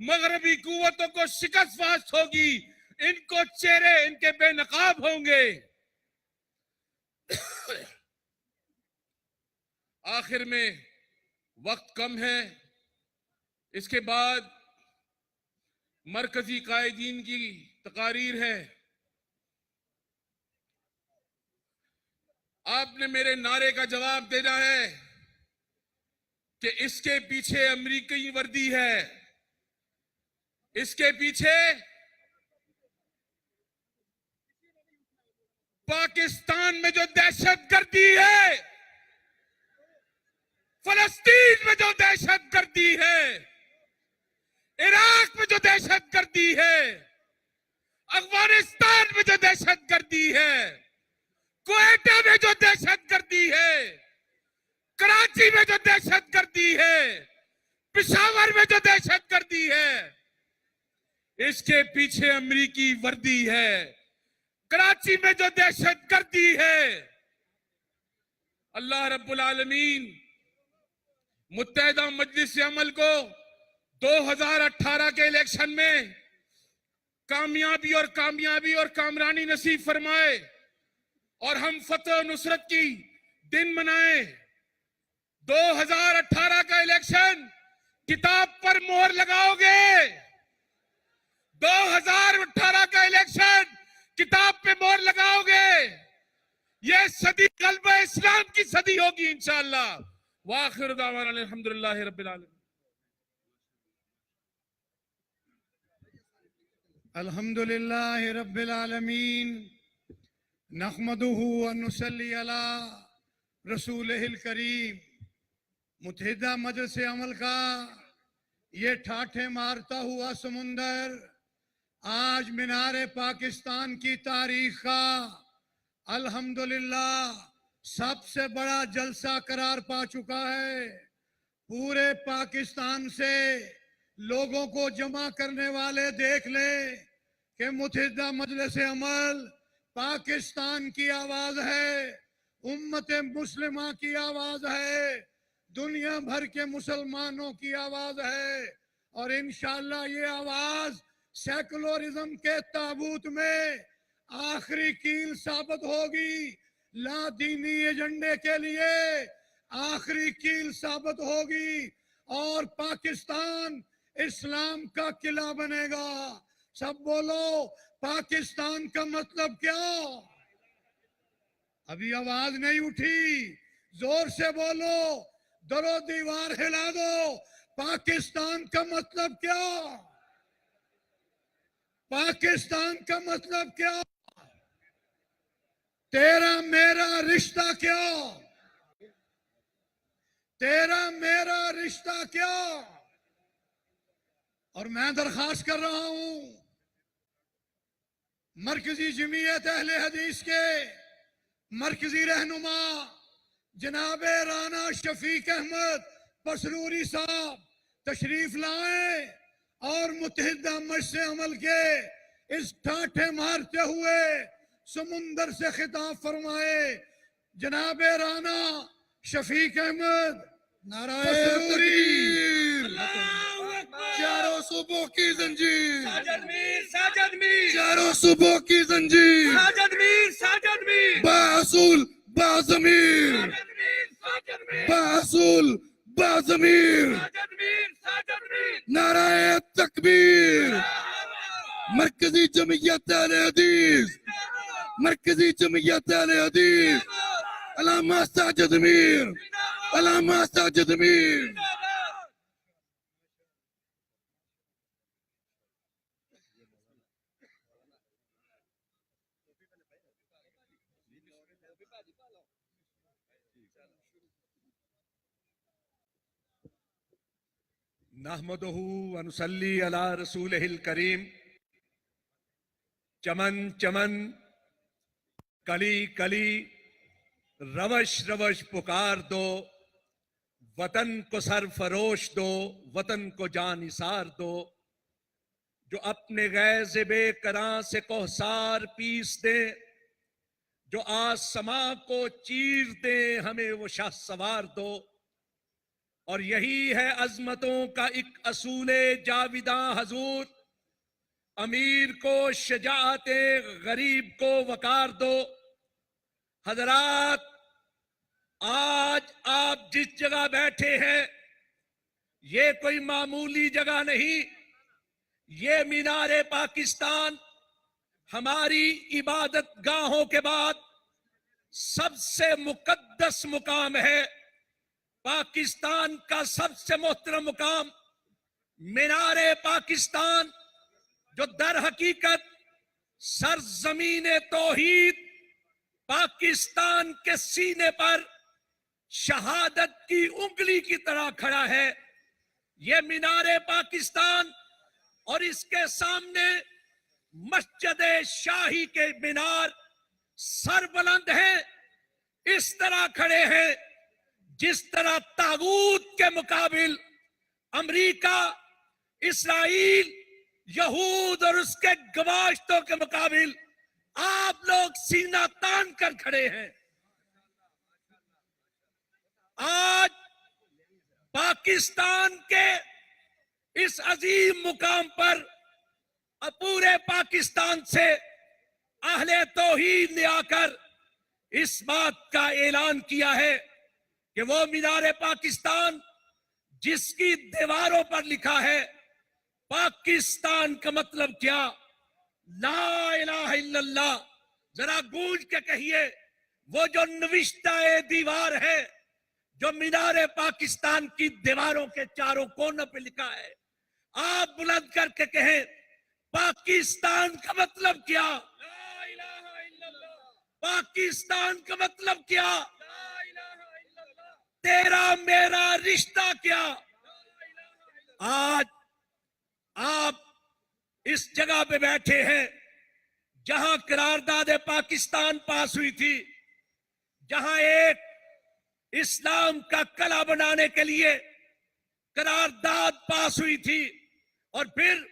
مغربی قوتوں کو شکست فاش ہوگی، ان کو چہرے ان کے بے نقاب ہوں گے۔ آخر میں وقت کم ہے، اس کے بعد مرکزی قائدین کی تقاریر ہے۔ آپ نے میرے نعرے کا جواب دینا ہے کہ اس کے پیچھے امریکی وردی ہے، اس کے پیچھے پاکستان میں جو دہشت گردی ہے، فلسطین میں جو دہشت گردی ہے، عراق میں جو دہشت گردی ہے، افغانستان میں جو دہشت گردی ہے، کوئٹہ میں جو دہشت گردی ہے، کراچی میں جو دہشت گردی ہے، پشاور میں جو دہشت گردی ہے، اس کے پیچھے امریکی وردی ہے۔ کراچی میں جو دہشت گردی ہے، اللہ رب العالمین متحدہ مجلس عمل کو 2018 کے الیکشن میں کامیابی اور کامرانی نصیب فرمائے اور ہم فتح و نصرت کی دن منائیں۔ 2018 کا الیکشن کتاب پر مہر لگاؤ گے؟ 2018 کا الیکشن کتاب پہ مہر لگاؤ گے؟ یہ صدی غلبہ اسلام کی صدی ہوگی انشاءاللہ۔ وآخر دعوانا الحمدللہ رب العالمین۔ الحمدللہ رب العالمین، نحمدہ ونصلی علی رسولہ الکریم۔ متحدہ مجلس عمل کا یہ ٹھاٹھے مارتا ہوا سمندر آج مینار پاکستان کی تاریخ کا الحمدللہ سب سے بڑا جلسہ قرار پا چکا ہے۔ پورے پاکستان سے لوگوں کو جمع کرنے والے دیکھ لیں کہ متحدہ مجلس عمل پاکستان کی آواز ہے، امت مسلمہ کی آواز ہے، دنیا بھر کے مسلمانوں کی آواز ہے، اور انشاءاللہ یہ آواز سیکولرزم کے تابوت میں آخری کیل ثابت ہوگی، لا دینی ایجنڈے کے لیے آخری کیل ثابت ہوگی، اور پاکستان اسلام کا قلعہ بنے گا۔ سب بولو، پاکستان کا مطلب کیا؟ ابھی آواز نہیں اٹھی، زور سے بولو، درو دیوار ہلا دو۔ پاکستان کا مطلب کیا؟ پاکستان کا مطلب کیا؟ تیرا میرا رشتہ کیا؟ تیرا میرا رشتہ کیا؟ اور میں درخواست کر رہا ہوں مرکزی جمعیت اہل حدیث کے مرکزی رہنما جناب رانا شفیق احمد پسروری صاحب تشریف لائیں اور متحدہ مجلس عمل کے اس ٹھاٹھے مارتے ہوئے سمندر سے خطاب فرمائے۔ جناب رانا شفیق احمد، نعرہ تکبیر، چاروں صوبوں کی زنجیر، چاروں صوبوں کی زنجیر، باصول باضمیر، باصول باضمیر، نعرہ تکبیر۔ مرکزی جمعیت اہل حدیث، مرکزی جمعیت اہل حدیث، علامہ ساجد میر، علامہ ساجد میر۔ نحمدہ ونصلی علی رسولہ الکریم۔ چمن چمن، کلی کلی، روش روش پکار دو، وطن کو سر فروش دو، وطن کو جان نثار دو، جو اپنے غیظ بے کراں سے کوثار پیس دے، جو آسماں کو چیر دے ہمیں وہ شاہ سوار دو، اور یہی ہے عظمتوں کا ایک اصول جاویداں حضور، امیر کو شجاعت، غریب کو وقار دو۔ حضرات، آج آپ جس جگہ بیٹھے ہیں یہ کوئی معمولی جگہ نہیں، یہ مینار پاکستان ہماری عبادت گاہوں کے بعد سب سے مقدس مقام ہے۔ پاکستان کا سب سے محترم مقام مینار پاکستان، جو در حقیقت سرزمین توحید پاکستان کے سینے پر شہادت کی انگلی کی طرح کھڑا ہے۔ یہ مینار پاکستان اور اس کے سامنے مسجد شاہی کے مینار سر بلند ہیں، اس طرح کھڑے ہیں جس طرح طاغوت کے مقابل امریکہ، اسرائیل، یہود اور اس کے گواشتوں کے مقابل آپ لوگ سینہ تان کر کھڑے ہیں۔ آج پاکستان کے اس عظیم مقام پر پورے پاکستان سے اہل توحید نے آ کر اس بات کا اعلان کیا ہے کہ وہ مینار پاکستان جس کی دیواروں پر لکھا ہے پاکستان کا مطلب کیا، لا الہ الا اللہ، ذرا گونج کے کہیے، وہ جو نوشتہ دیوار ہے جو مینار پاکستان کی دیواروں کے چاروں کونوں پہ لکھا ہے، آپ بلند کر کے کہیں پاکستان کا مطلب کیا، لا الہ الا اللہ، پاکستان کا مطلب کیا، لا الہ الا اللہ، تیرا میرا رشتہ کیا۔ آج آپ اس جگہ پہ بیٹھے ہیں جہاں قرارداد پاکستان پاس ہوئی تھی، جہاں ایک اسلام کا قلعہ بنانے کے لیے قرارداد پاس ہوئی تھی، اور پھر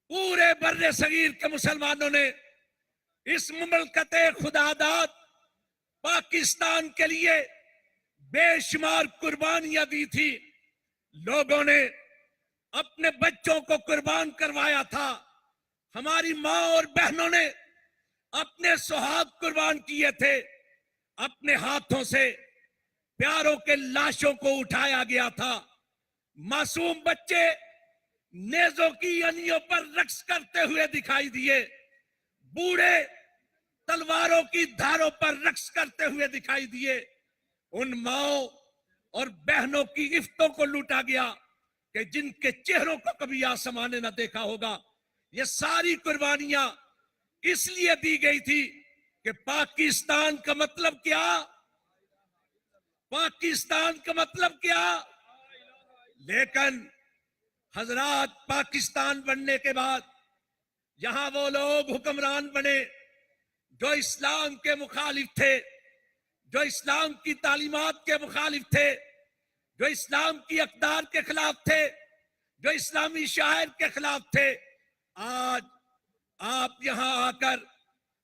پورے بر صغیر کے مسلمانوں نے اس مملکت خداداد پاکستان کے لیے بے شمار قربانیاں دی تھی۔ لوگوں نے اپنے بچوں کو قربان کروایا تھا، ہماری ماں اور بہنوں نے اپنے سہاگ قربان کیے تھے، اپنے ہاتھوں سے پیاروں کے لاشوں کو اٹھایا گیا تھا، معصوم بچے نیزوں کی انیوں پر رقص کرتے ہوئے دکھائی دیے، بوڑھے تلواروں کی دھاروں پر رقص کرتے ہوئے دکھائی دیے، ان ماؤں اور بہنوں کی عفتوں کو لوٹا گیا کہ جن کے چہروں کو کبھی آسمان نے نہ دیکھا ہوگا۔ یہ ساری قربانیاں اس لیے دی گئی تھی کہ پاکستان کا مطلب کیا، پاکستان کا مطلب کیا۔ لیکن حضرات، پاکستان بننے کے بعد یہاں وہ لوگ حکمران بنے جو اسلام کے مخالف تھے، جو اسلام کی تعلیمات کے مخالف تھے، جو اسلام کی اقدار کے خلاف تھے، جو اسلامی شاعر کے خلاف تھے۔ آج آپ یہاں آ کر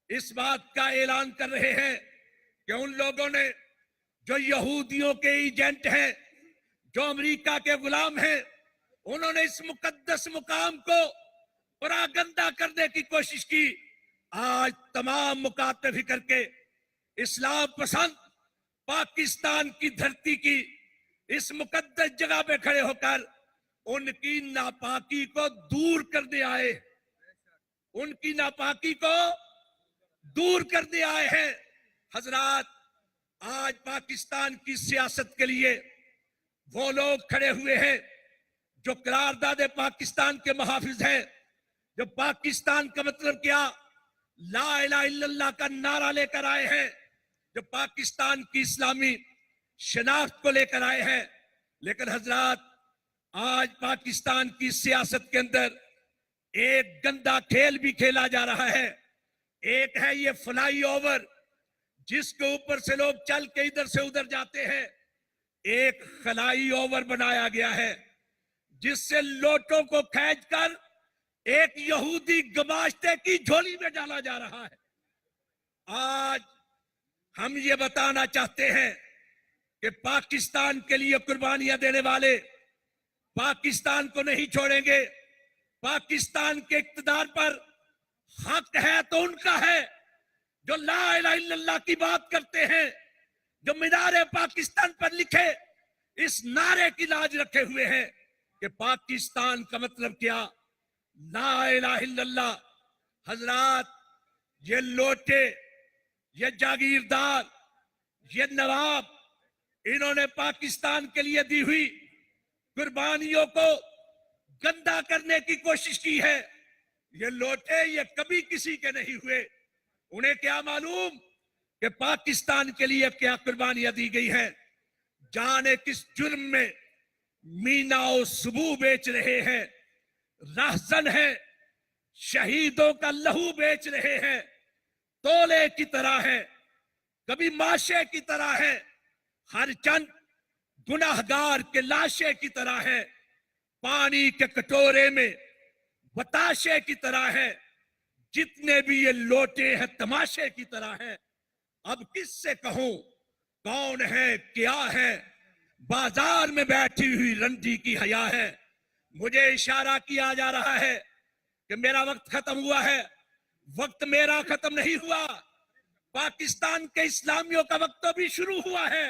اس بات کا اعلان کر رہے ہیں کہ ان لوگوں نے جو یہودیوں کے ایجنٹ ہیں، جو امریکہ کے غلام ہیں، انہوں نے اس مقدس مقام کو پراگندہ کرنے کی کوشش کی۔ آج تمام مکاتب فکر کے اسلام پسند پاکستان کی دھرتی کی اس مقدس جگہ پہ کھڑے ہو کر ان کی ناپاکی کو دور کرنے آئے، ان کی ناپاکی کو دور کرنے آئے ہیں۔ حضرات، آج پاکستان کی سیاست کے لیے وہ لوگ کھڑے ہوئے ہیں جو قرارداد پاکستان کے محافظ ہیں، جو پاکستان کا مطلب کیا، لا الہ الا اللہ کا نعرہ لے کر آئے ہیں، جو پاکستان کی اسلامی شناخت کو لے کر آئے ہیں۔ لیکن حضرات، آج پاکستان کی سیاست کے اندر ایک گندا کھیل بھی کھیلا جا رہا ہے۔ ایک ہے یہ فلائی اوور، جس کے اوپر سے لوگ چل کے ادھر سے ادھر جاتے ہیں۔ ایک خلائی اوور بنایا گیا ہے جس سے لوٹوں کو کھینچ کر ایک یہودی گماشتے کی جھولی میں ڈالا جا رہا ہے۔ آج ہم یہ بتانا چاہتے ہیں کہ پاکستان کے لیے قربانیاں دینے والے پاکستان کو نہیں چھوڑیں گے. پاکستان کے اقتدار پر حق ہے تو ان کا ہے جو لا الہ الا اللہ کی بات کرتے ہیں, جو مینار پاکستان پر لکھے اس نعرے کی لاج رکھے ہوئے ہیں کہ پاکستان کا مطلب کیا, لا الہ الا اللہ. حضرات, یہ لوٹے, یہ جاگیردار, یہ نواب, انہوں نے پاکستان کے لیے دی ہوئی قربانیوں کو گندا کرنے کی کوشش کی ہے. یہ لوٹے یہ کبھی کسی کے نہیں ہوئے. انہیں کیا معلوم کہ پاکستان کے لیے کیا قربانیاں دی گئی ہیں. جانے کس جرم میں مینا و سبو بیچ رہے ہیں, رہزن ہے, شہیدوں کا لہو بیچ رہے ہیں, تولے کی طرح ہے, کبھی ماشے کی طرح ہے, ہر چند گناہگار کے لاشے کی طرح ہے, پانی کے کٹورے میں بتاشے کی طرح ہے, جتنے بھی یہ لوٹے ہیں تماشے کی طرح ہے. اب کس سے کہوں کون ہے کیا ہے, بازار میں بیٹھی ہوئی رنڈی کی حیا ہے. مجھے اشارہ کیا جا رہا ہے کہ میرا وقت ختم ہوا ہے. وقت میرا ختم نہیں ہوا, پاکستان کے اسلامیوں کا وقت تو بھی شروع ہوا ہے.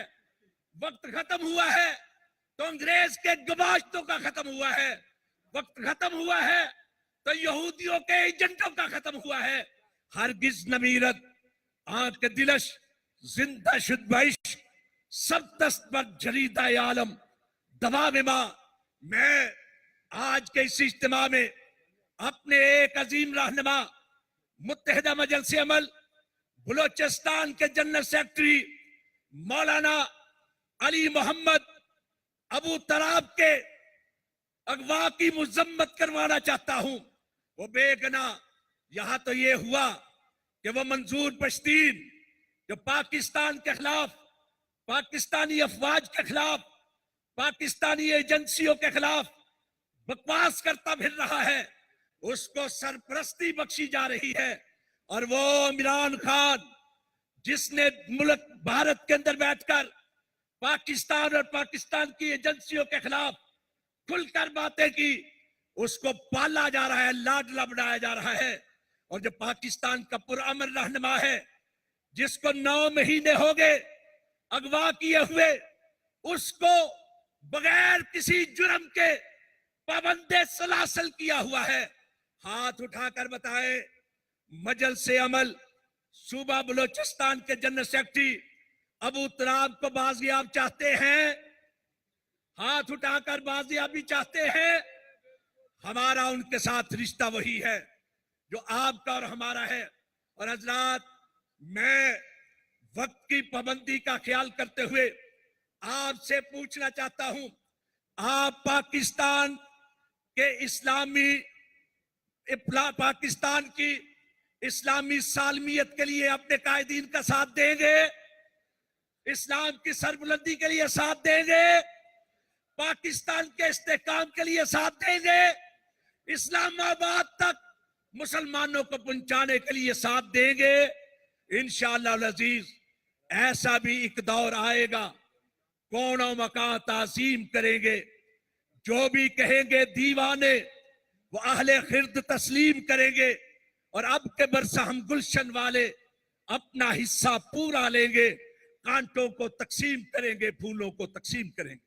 وقت ختم ہوا ہے تو انگریز کے گباشتوں کا ختم ہوا ہے. وقت ختم ہوا ہے تو یہودیوں کے ایجنٹوں کا ختم ہوا ہے. ہرگز نمیرت آنکھ کے دلش زندہ شد بعش سب دست پر جریدہ عالم دوا ماں. میں آج کے اس اجتماع میں اپنے ایک عظیم رہنما متحدہ مجلس عمل بلوچستان کے جنرل سیکرٹری مولانا علی محمد ابو تراب کے اغوا کی مذمت کروانا چاہتا ہوں. وہ بے گناہ. یہاں تو یہ ہوا کہ وہ منظور پشتین جو پاکستان کے خلاف, پاکستانی افواج کے خلاف, پاکستانی ایجنسیوں کے خلاف بکواس کرتا پھر رہا ہے, اس کو سرپرستی بخشی جا رہی ہے. اور وہ عمران خان جس نے ملک بھارت کے اندر بیٹھ کر پاکستان اور پاکستان کی ایجنسیوں کے خلاف کھل کر باتیں کی, اس کو پالا جا رہا ہے, لاڈلا بنایا جا رہا ہے. اور جو پاکستان کا پرامن رہنما ہے جس کو 9 مہینے ہو گئے اغوا کیے ہوئے, اس کو بغیر کسی جرم کے پابندِ سلاسل کیا ہوا ہے. ہاتھ اٹھا کر بتائے مجلس عمل صوبہ بلوچستان کے جنرل سیکرٹری ابو تراب کو بازیاب چاہتے ہیں؟ ہاتھ اٹھا کر بازیابی چاہتے ہیں؟ ہمارا ان کے ساتھ رشتہ وہی ہے جو آپ کا اور ہمارا ہے. اور حضرات, میں وقت کی پابندی کا خیال کرتے ہوئے آپ سے پوچھنا چاہتا ہوں, آپ پاکستان کے پاکستان کی اسلامی سالمیت کے لیے اپنے قائدین کا ساتھ دیں گے؟ اسلام کی سربلندی کے لیے ساتھ دیں گے؟ پاکستان کے استحکام کے لیے ساتھ دیں گے؟ اسلام آباد تک مسلمانوں کو پہنچانے کے لیے ساتھ دیں گے؟ انشاءاللہ العزیز ایسا بھی ایک دور آئے گا, کون و مکان تعظیم کریں گے, جو بھی کہیں گے دیوانے وہ اہل خرد تسلیم کریں گے. اور اب کے برسہ ہم گلشن والے اپنا حصہ پورا لیں گے, کانٹوں کو تقسیم کریں گے, پھولوں کو تقسیم کریں گے.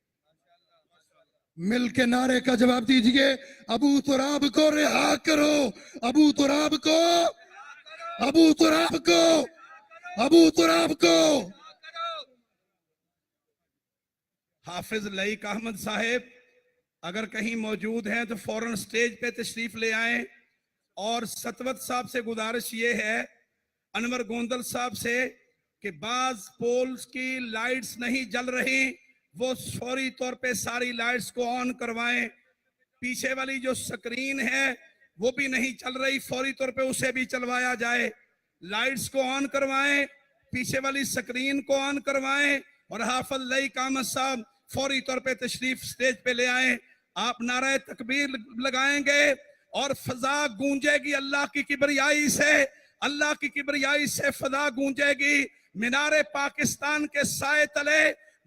مل کے نعرے کا جواب دیجئے, ابو تراب کو رہا کرو, ابو تراب کو, ابو تراب کو, ابو تراب کو. حافظ لائق احمد صاحب اگر کہیں موجود ہیں تو فوراً سٹیج پہ تشریف لے آئیں. اور ستوت صاحب سے گزارش یہ ہے, انور گوندل صاحب سے, کہ بعض پولز کی لائٹس نہیں جل رہی, وہ فوری طور پہ ساری لائٹس کو آن کروائیں. پیچھے والی جو سکرین ہے وہ بھی نہیں چل رہی, فوری طور پہ اسے بھی چلوایا جائے. لائٹس کو آن کروائیں, پیچھے والی سکرین کو آن کروائیں. اور حافظ لائق احمد صاحب فوری طور پہ تشریف سٹیج پہ لے آئیں. آپ نعرہ تکبیر لگائیں گے اور فضا گونجے گی اللہ کی کبریائی سے, اللہ کی کبریائی سے فضا گونجے گی. مینار پاکستان کے سائے تلے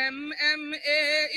MMA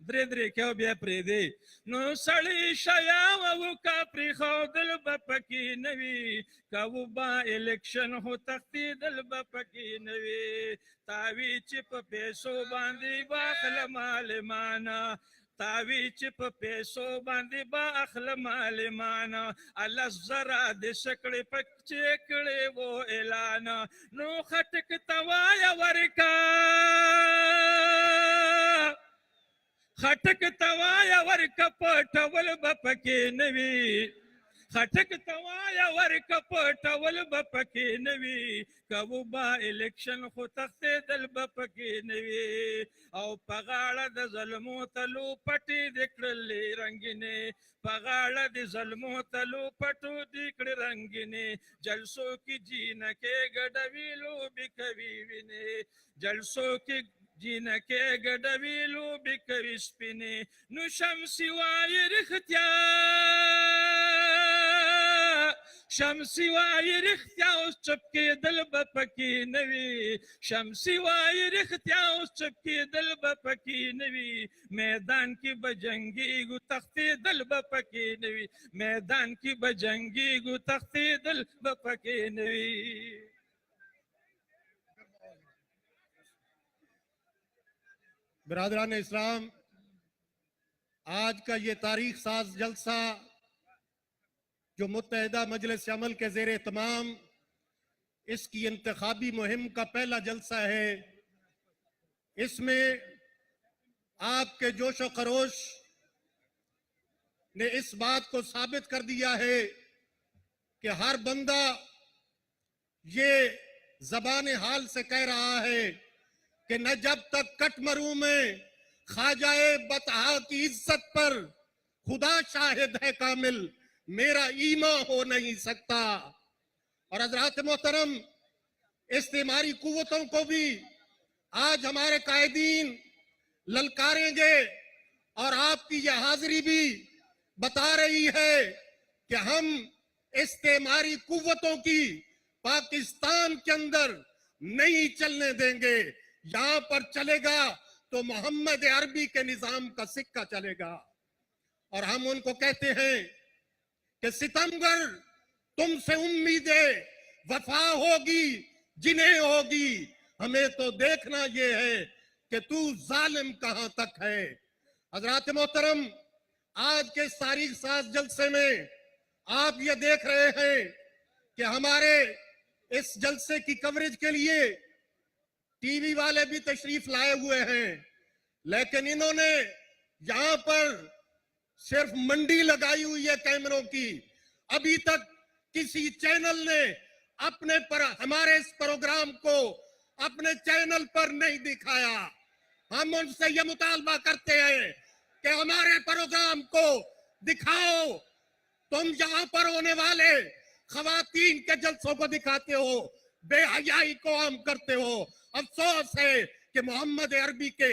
درې درې کې بیا پرې دی نو سړی شیا کا پرېښودل به پکې نه وي که با الیکشن خو تښتېدل به پکې نه وي تاوی چې په پیسو باندې به اخلم عالمانه تاوی چې په پیسو باندې به اخلم عالمانه الله زره د سکړې پکې کړې وو اعلان نو خټک توایا ورکا خټک توایا ورک پټول بپکې نوي خټک توایا ورک پټول بپکې نوي کبو با الیکشن خو تښتېدل بپکې نوي او په غاړه د ظلمو تلو پټې د کړلې رنګینې په غاړه د ظلمو تلو پټو د کړې رنګینې جلسو کې جینکې ګډوي لوبې کوي وینې جلسو کې جینکې ګډوي لوبې کوي سپینې نو شمسي وایي رښتیا شمسي وایي رښتیا اوس چپ کېدل به پکې نه وي شمسي وایي رښتیا اوس چپ کېدل به پکې نه وي میدان کې به جنګېږو تښتېدل به پکې نه وي میدان کې به جنګېږو تښتېدل به پکې نه وي برادران اسلام آج کا یہ تاریخ ساز جلسہ جو متحدہ مجلس عمل کے زیر اہتمام اس کی انتخابی مہم کا پہلا جلسہ ہے اس میں آپ کے جوش و خروش نے اس بات کو ثابت کر دیا ہے کہ ہر بندہ یہ زبان حال سے کہہ رہا ہے کہ نہ جب تک کٹ مروں میں خواجہ بطحا کی عزت پر خدا شاہد ہے کامل میرا ایمان ہو نہیں سکتا اور حضرات محترم استعماری قوتوں کو بھی آج ہمارے قائدین للکاریں گے اور آپ کی یہ حاضری بھی بتا رہی ہے کہ ہم استعماری قوتوں کی پاکستان کے اندر نہیں چلنے دیں گے یہاں پر چلے گا تو محمد عربی کے نظام کا سکہ چلے گا اور ہم ان کو کہتے ہیں کہ ستمگر تم سے امیدیں وفا ہوگی جنہیں ہوگی ہمیں تو دیکھنا یہ ہے کہ تو ظالم کہاں تک ہے حضرات محترم آج کے تاریخ ساز جلسے میں آپ یہ دیکھ رہے ہیں کہ ہمارے اس جلسے کی کوریج کے لیے ٹی وی والے بھی تشریف لائے ہوئے ہیں لیکن انہوں نے یہاں پر صرف منڈی لگائی ہوئی ہے کیمروں کی ابھی تک کسی چینل نے اپنے پر ہمارے اس پروگرام کو اپنے چینل پر نہیں دکھایا ہم ان سے یہ مطالبہ کرتے ہیں کہ ہمارے پروگرام کو دکھاؤ تم یہاں پر ہونے والے خواتین کے جلسوں کو دکھاتے ہو بے حیائی کو عام کرتے ہو افسوس ہے کہ محمد عربی کے